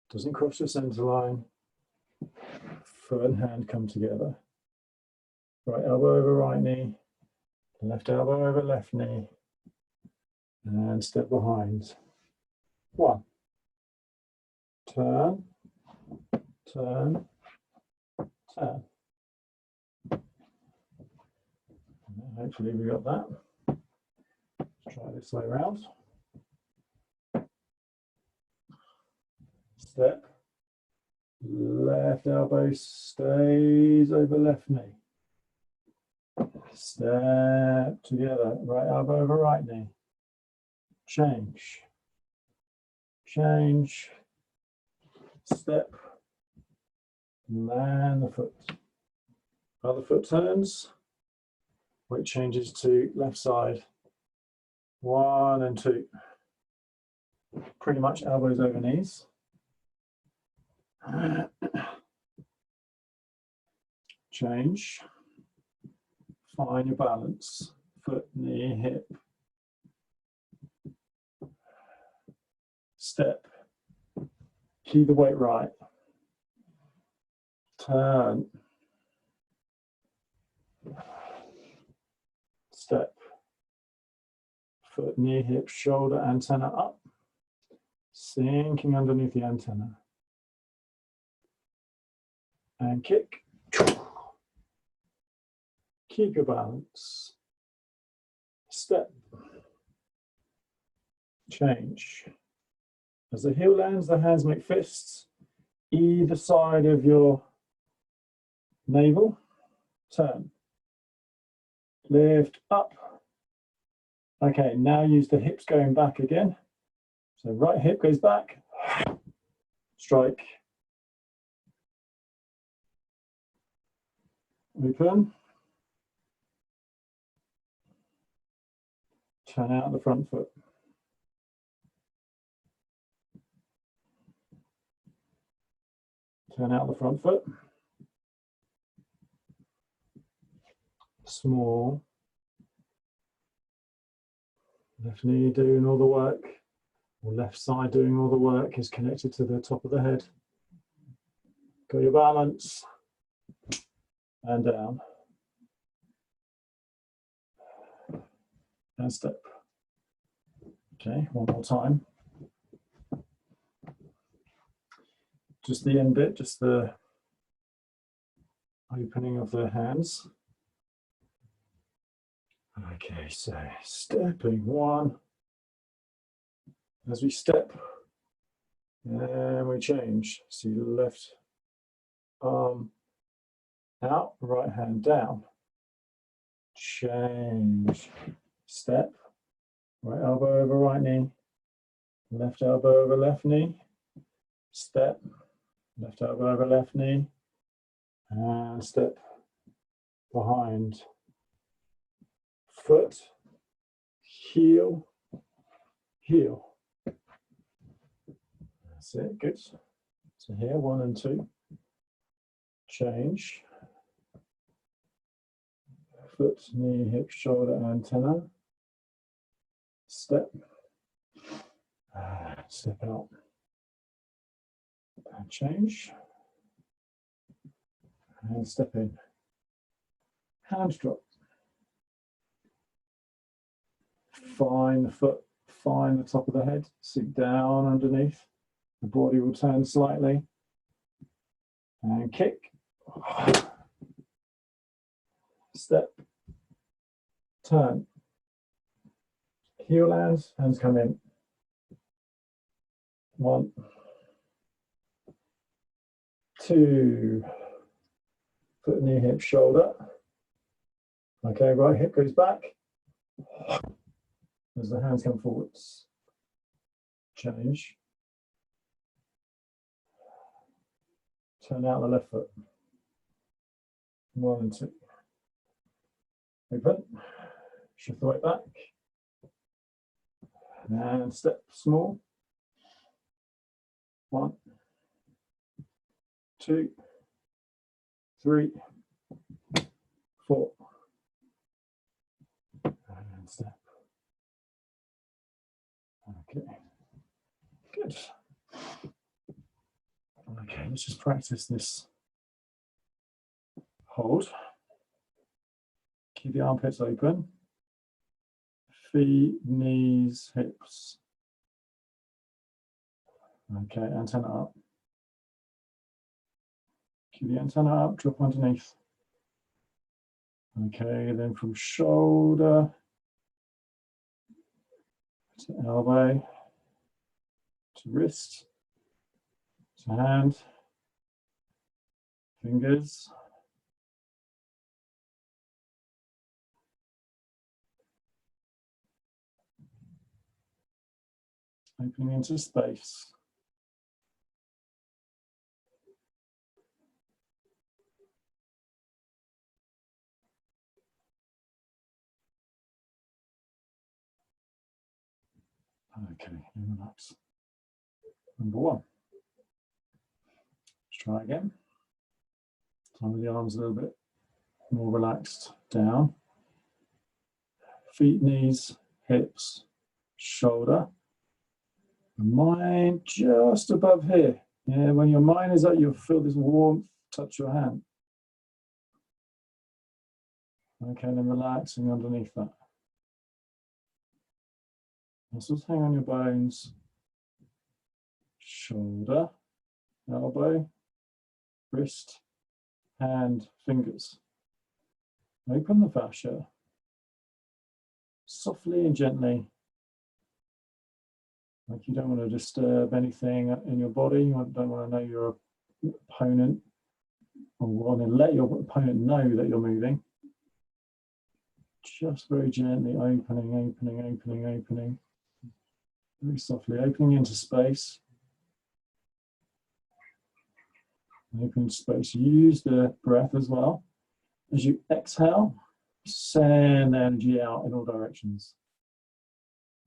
doesn't cross the center line. Foot and hand come together. Right elbow over right knee, left elbow over left knee, and step behind. One. Turn, turn, turn. Hopefully we got that. Let's try this way around. Step. Left elbow stays over left knee. Step together. Right elbow over right knee. Change. Change. Step. Land the foot. Other foot turns. Weight changes to left side. 1 and 2. Pretty much elbows over knees. Change. Find your balance. Foot, knee, hip. Step. Keep the weight right. Turn. Step. Foot, knee, hip, shoulder, antenna up. Sinking underneath the antenna. And kick. Keep your balance. Step. Change. As the heel lands, the hands make fists either side of your navel. Turn. Lift up. Okay, now use the hips going back again. So right hip goes back. Strike. Open. Turn out the front foot. Turn out the front foot. Small. Left knee doing all the work, or left side doing all the work is connected to the top of the head. Got your balance. And down. And step. Okay, one more time. Just the end bit, just the opening of the hands. Okay, so stepping 1. As we step, and we change. See left arm out, right hand down. Change. Step. Right elbow over right knee. Left elbow over left knee. Step. Left elbow over left knee. And step behind. Foot. Heel. Heel. That's it. Good. So here, 1 and 2. Change. Foot, knee, hip, shoulder, antenna. Step. Step out. And change. And step in. Hands drop. Find the foot. Find the top of the head. Sink down underneath. The body will turn slightly. And kick. Step. Turn. Heel lands, hands come in. 1, 2. Foot, knee, hip, shoulder. Okay, right hip goes back. As the hands come forwards. Change. Turn out the left foot. 1 and 2. Open. Shift the weight back. And step small. 1, 2, 3, 4. step. Okay, good. Okay, let's just practice this hold. Keep the armpits open. Feet, knees, hips. Okay, antenna up. Keep the antenna up, drop underneath. Okay, then from shoulder to elbow, to wrist, to hand, fingers. Opening into space. Okay, and relax. Number one. Let's try again. Time with the arms a little bit more relaxed down. Feet, knees, hips, shoulder. The mind just above here. Yeah, when your mind is up, you'll feel this warmth touch your hand. Okay, then relaxing underneath that. Muscles hang on your bones. Shoulder, elbow, wrist, hand, fingers. Open the fascia. Softly and gently. Like you don't want to disturb anything in your body. You don't want to know your opponent, or want to let your opponent know that you're moving. Just very gently opening, opening, opening, opening. Very softly opening into space. Open space. Use the breath as well. As you exhale, send the energy out in all directions.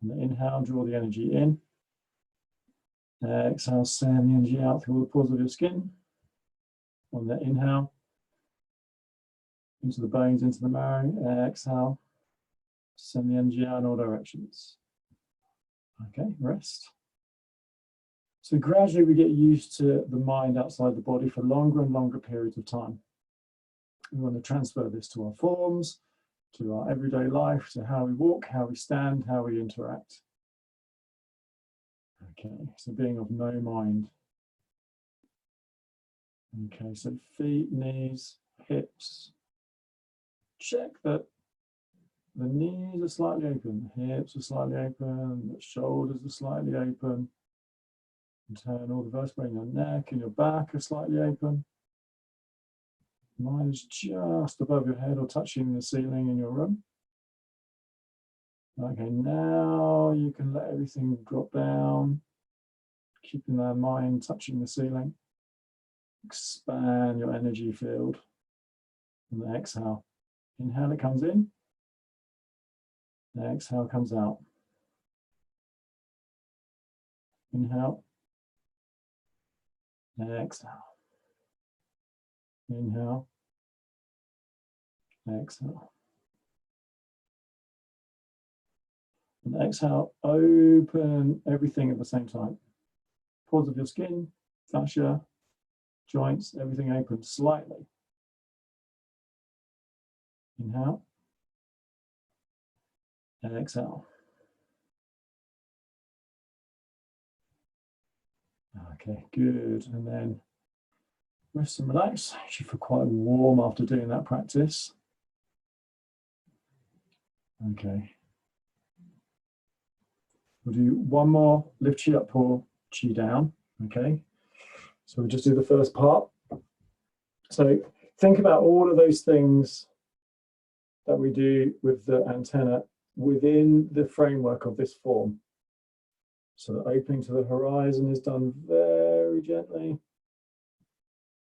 On the inhale, draw the energy in. Exhale, send the energy out through the pores of your skin. On the inhale, into the bones, into the marrow. Exhale, send the energy out in all directions. Okay, rest. So gradually we get used to the mind outside the body for longer and longer periods of time. We want to transfer this to our forms, to our everyday life, to how we walk, how we stand, how we interact. Okay, so being of no mind. Okay, so feet, knees, hips. Check that the knees are slightly open, hips are slightly open, the shoulders are slightly open. And turn all the vertebrae in your neck and your back are slightly open. Mind is just above your head or touching the ceiling in your room. Okay, now you can let everything drop down, keeping that mind touching the ceiling. Expand your energy field. And then exhale. Inhale, it comes in. Exhale, comes out. Inhale. Exhale. Inhale. Exhale. And exhale, open everything at the same time. Pores of your skin, fascia, joints, everything open slightly. Inhale. And exhale. Okay, good. And then rest and relax. You should feel quite warm after doing that practice. Okay. We'll do one more, lift chi up or chi down. Okay. So we'll just do the first part. So think about all of those things that we do with the antenna within the framework of this form. So the opening to the horizon is done very gently.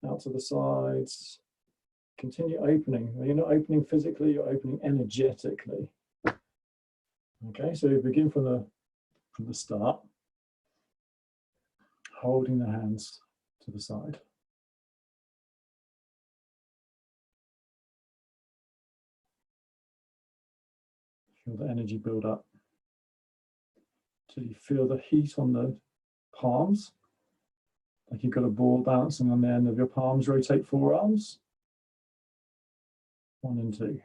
Out to the sides. Continue opening. You're not opening physically, you're opening energetically. Okay, so we begin from the start. Holding the hands to the side. Feel the energy build up. Till you feel the heat on the palms, like you've got a ball balancing on the end of your palms. Rotate forearms. 1 and 2.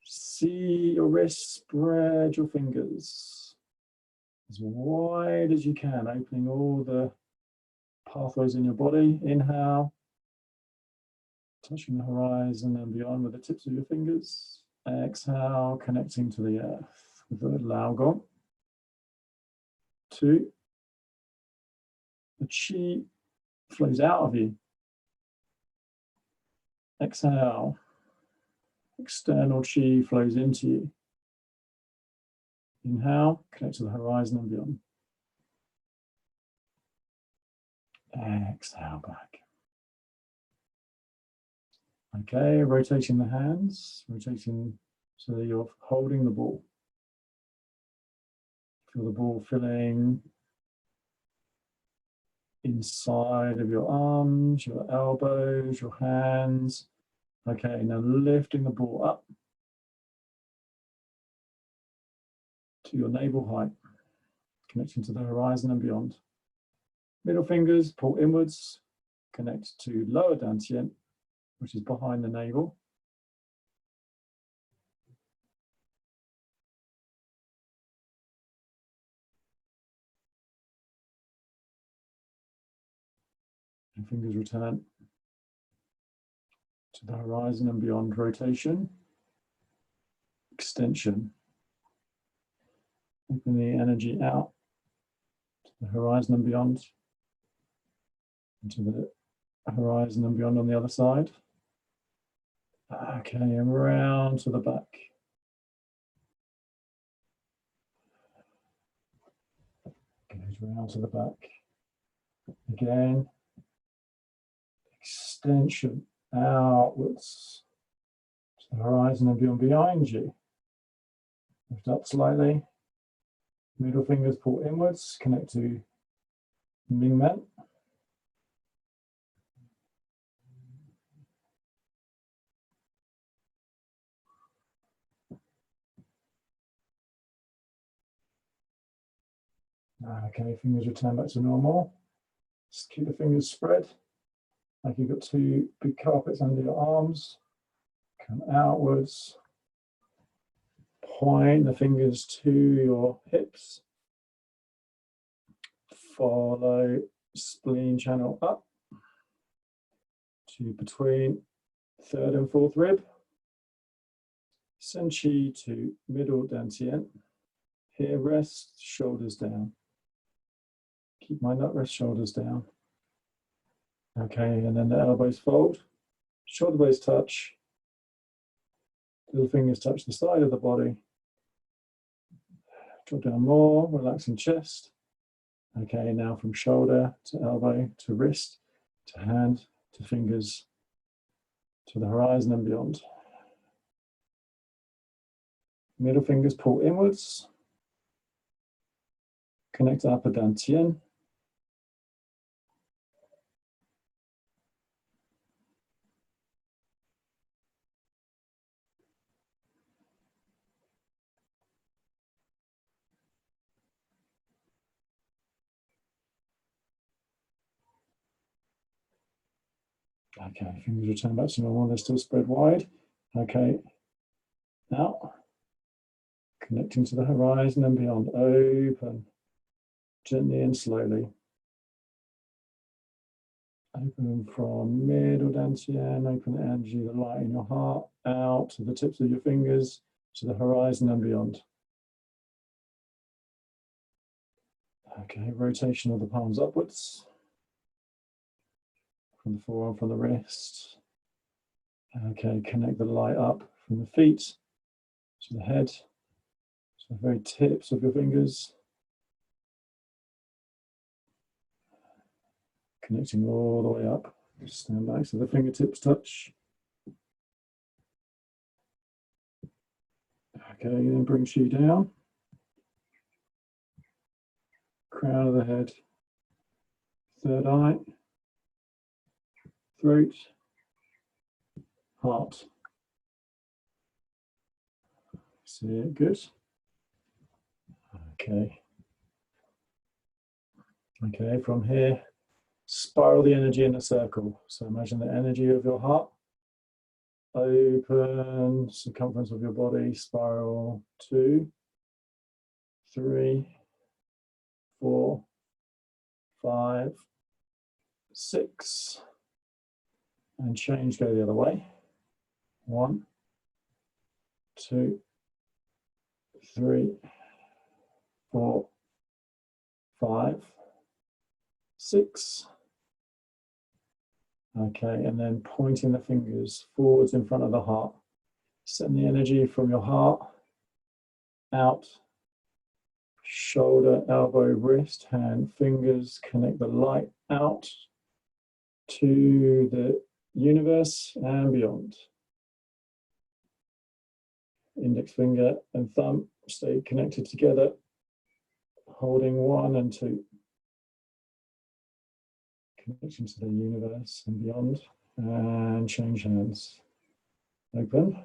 See your wrists, spread your fingers as wide as you can, opening all the pathways in your body. Inhale, touching the horizon and beyond with the tips of your fingers. Exhale, connecting to the earth with the Lao gong. 2. The chi flows out of you. Exhale. External chi flows into you. Inhale, connect to the horizon and beyond. Exhale back. Okay, rotating the hands, rotating so that you're holding the ball. Feel the ball filling inside of your arms, your elbows, your hands. Okay, now lifting the ball up to your navel height, connecting to the horizon and beyond. Middle fingers pull inwards, connect to lower dantian, which is behind the navel. And fingers return to the horizon and beyond. Rotation, extension. Open the energy out to the horizon and beyond, into the horizon and beyond on the other side. Okay, and round to the back. Goes round to the back. Again, extension outwards to the horizon and beyond behind you. Lift up slightly. Middle fingers pull inwards, connect to Ming Men. Okay, fingers return back to normal. Just keep the fingers spread, like you've got 2 big carpets under your arms. Come outwards. Point the fingers to your hips. Follow spleen channel up to between 3rd and 4th rib. Send chi to middle dantian. Here rest, shoulders down. Keep my nut rest, shoulders down. Okay, and then the elbows fold. Shoulder blades touch. Little fingers touch the side of the body. Drop down more, relaxing chest. Okay, now from shoulder to elbow to wrist to hand to fingers to the horizon and beyond. Middle fingers pull inwards. Connect to upper dantian. Okay, fingers return back to normal, they're still spread wide. Okay, now connecting to the horizon and beyond. Open, gently and slowly. Open from middle dantian, open the energy, the light in your heart, out to the tips of your fingers, to the horizon and beyond. Okay, rotation of the palms upwards. From the forearm, from the wrist. Okay, connect the light up from the feet to the head, to the very tips of your fingers. Connecting all the way up. Just stand back so the fingertips touch. Okay, then bring chi down. Crown of the head, third eye, throat, heart. See it good? Okay. Okay, from here, spiral the energy in a circle. So imagine the energy of your heart. Open circumference of your body, spiral 2, 3, 4, 5, 6, and change, go the other way. 1, 2, 3, 4, 5, 6. Okay, and then pointing the fingers forwards in front of the heart. Send the energy from your heart out, shoulder, elbow, wrist, hand, fingers, connect the light out to the universe and beyond. Index finger and thumb stay connected together, holding 1 and 2. Connection to the universe and beyond, and change hands. Open,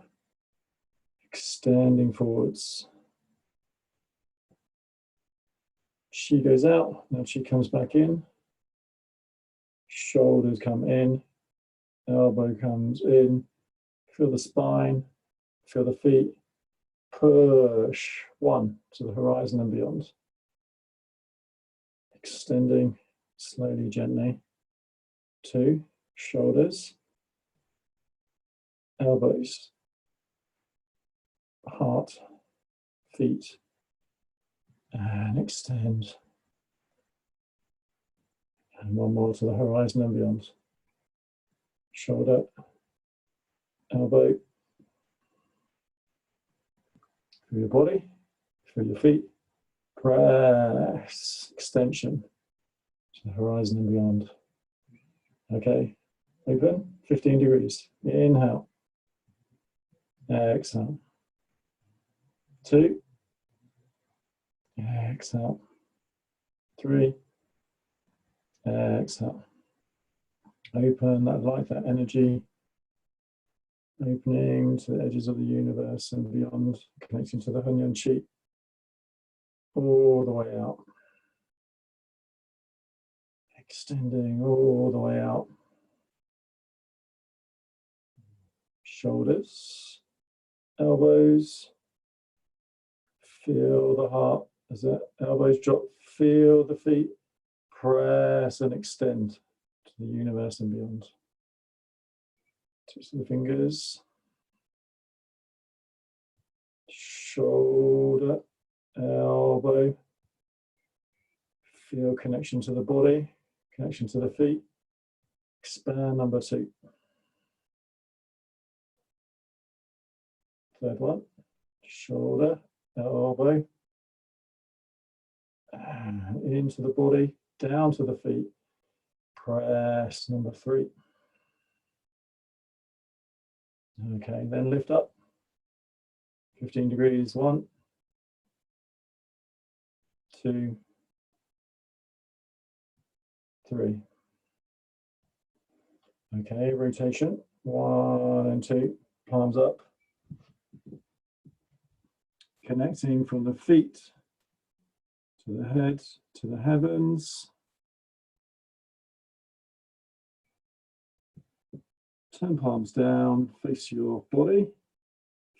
extending forwards. Chi goes out, now chi comes back in. Shoulders come in, elbow comes in. Feel the spine, feel the feet. Push 1 to the horizon and beyond. Extending slowly, gently. 2, shoulders, elbows, heart, feet, and extend. And 1 more to the horizon and beyond. Shoulder, elbow, through your body, through your feet. Press, extension to the horizon and beyond. Okay, open, 15 degrees. Inhale, exhale. 2, exhale. 3, exhale. Open that light, that energy, opening to the edges of the universe and beyond, connecting to the Hunyan Chi, all the way out. Extending all the way out. Shoulders, elbows, feel the heart as the elbows drop, feel the feet, press and extend to the universe and beyond. Touch the fingers, shoulder, elbow, feel connection to the body, connection to the feet. Expand number 2. Third one, shoulder, elbow, and into the body, down to the feet. Press number 3. Okay, then lift up. 15 degrees, 1, 2, 3. Okay, rotation, 1 and 2, palms up. Connecting from the feet to the head, to the heavens. Turn palms down, face your body,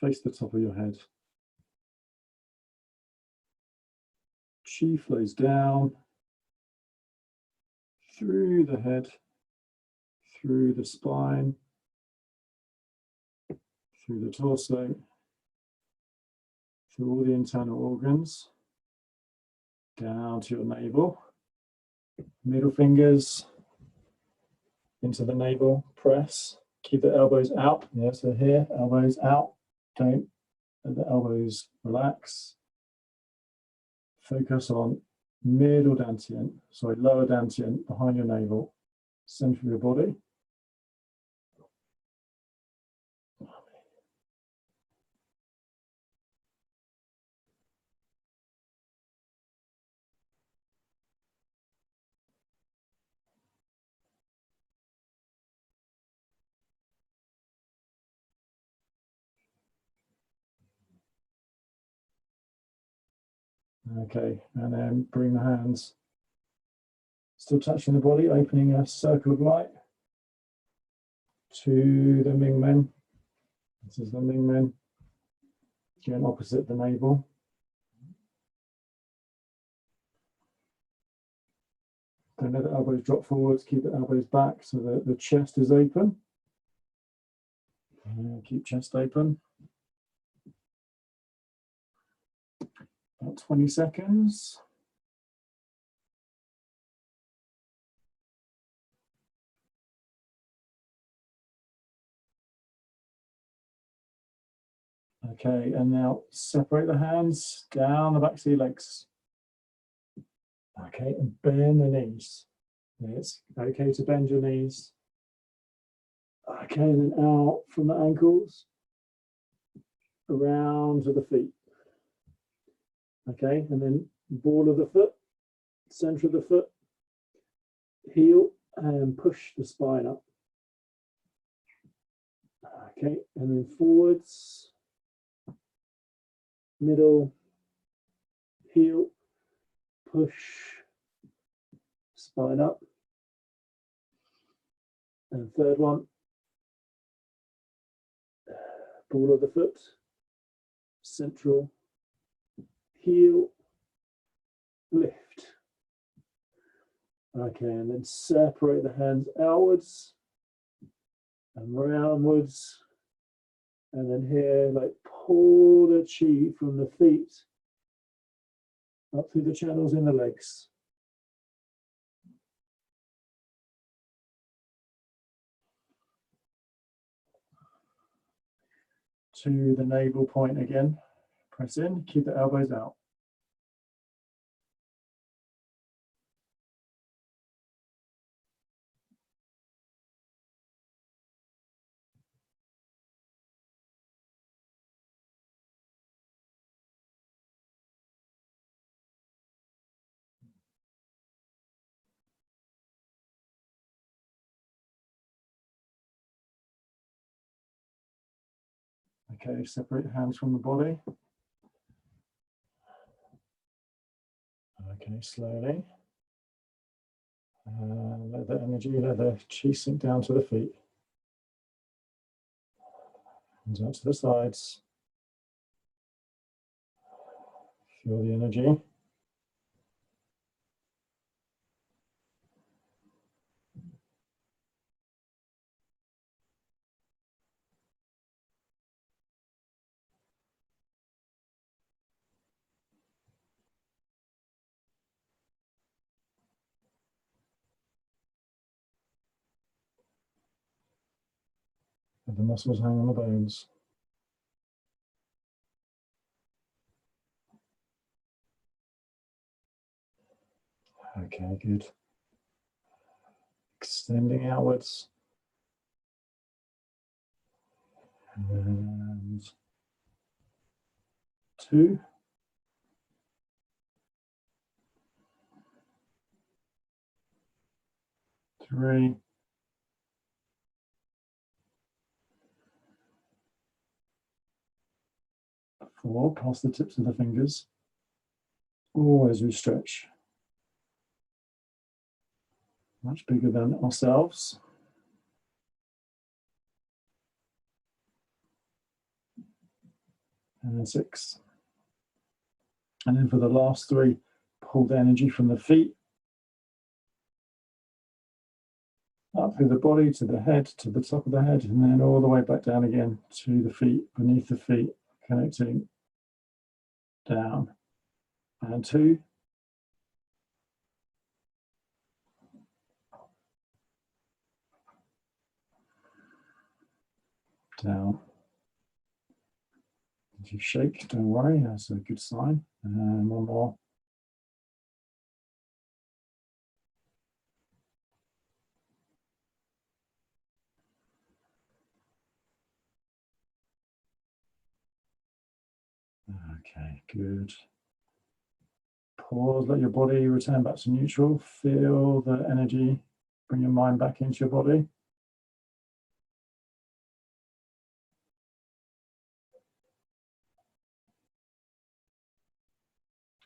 face the top of your head. Chi flows down through the head, through the spine, through the torso, through all the internal organs, down to your navel. Middle fingers into the navel, press. Keep the elbows out. Yeah, so here, elbows out. Don't let the elbows relax. Focus on middle dantian, sorry, lower dantian, behind your navel, center of your body. Okay, and then bring the hands, still touching the body, opening a circle of light to the Ming Men. This is the Ming Men, again opposite the navel. Don't let the elbows drop forwards, keep the elbows back so that the chest is open. Keep chest open. About 20 seconds. Okay, and now separate the hands down the backs of your legs. Okay, and bend the knees. It's okay to bend your knees. Okay, and then out from the ankles, around to the feet. Okay, and then ball of the foot, center of the foot, heel, and push the spine up. Okay, and then forwards, middle, heel, push, spine up. And third one, ball of the foot, central, heel, lift. Okay, and then separate the hands outwards and roundwards. And then here, like pull the chi from the feet up through the channels in the legs. To the navel point again. Press in, keep the elbows out. Okay, separate hands from the body. Okay, slowly. Let the energy, let the chi sink down to the feet. Hands out to the sides. Feel the energy. Let the muscles hang on the bones. Okay, good. Extending outwards. And 2. 3. 4. Past the tips of the fingers. Always we stretch. Much bigger than ourselves. And then 6. And then for the last 3, pull the energy from the feet up through the body to the head, to the top of the head, and then all the way back down again to the feet, beneath the feet, connecting down. And 2. Down. If you shake, don't worry, that's a good sign. And 1 more. Okay, good. Pause, let your body return back to neutral. Feel the energy, bring your mind back into your body.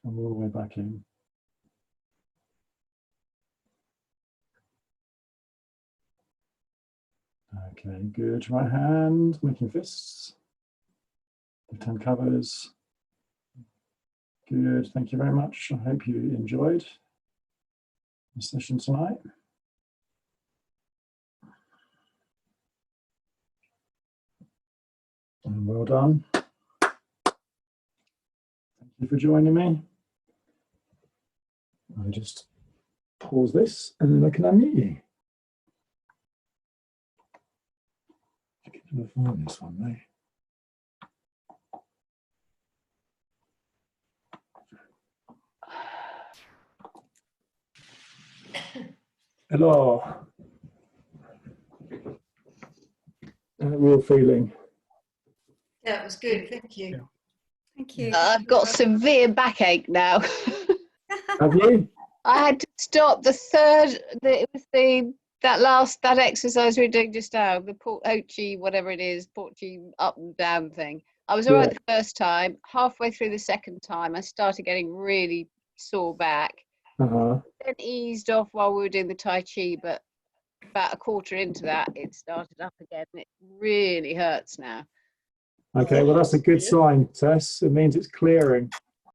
And all the way back in. Okay, good. Right hand, making fists. Left hand covers. Good, thank you very much. I hope you enjoyed the session tonight. And well done. Thank you for joining me. I'll just pause this and then I can unmute you. I can find this one though. Hello. Real feeling. Yeah, it was good. Thank you. Yeah. Thank you. I've got severe backache now. Have you? I had to stop that exercise we were doing just now, the Porchi, whatever it is, Porchi up and down thing. I was all right the first time. Halfway through the second time, I started getting really sore back. Then eased off while we were doing the Tai Chi, but about a quarter into that, it started up again. It really hurts now. Okay, well, that's a good sign, Tess. It means it's clearing.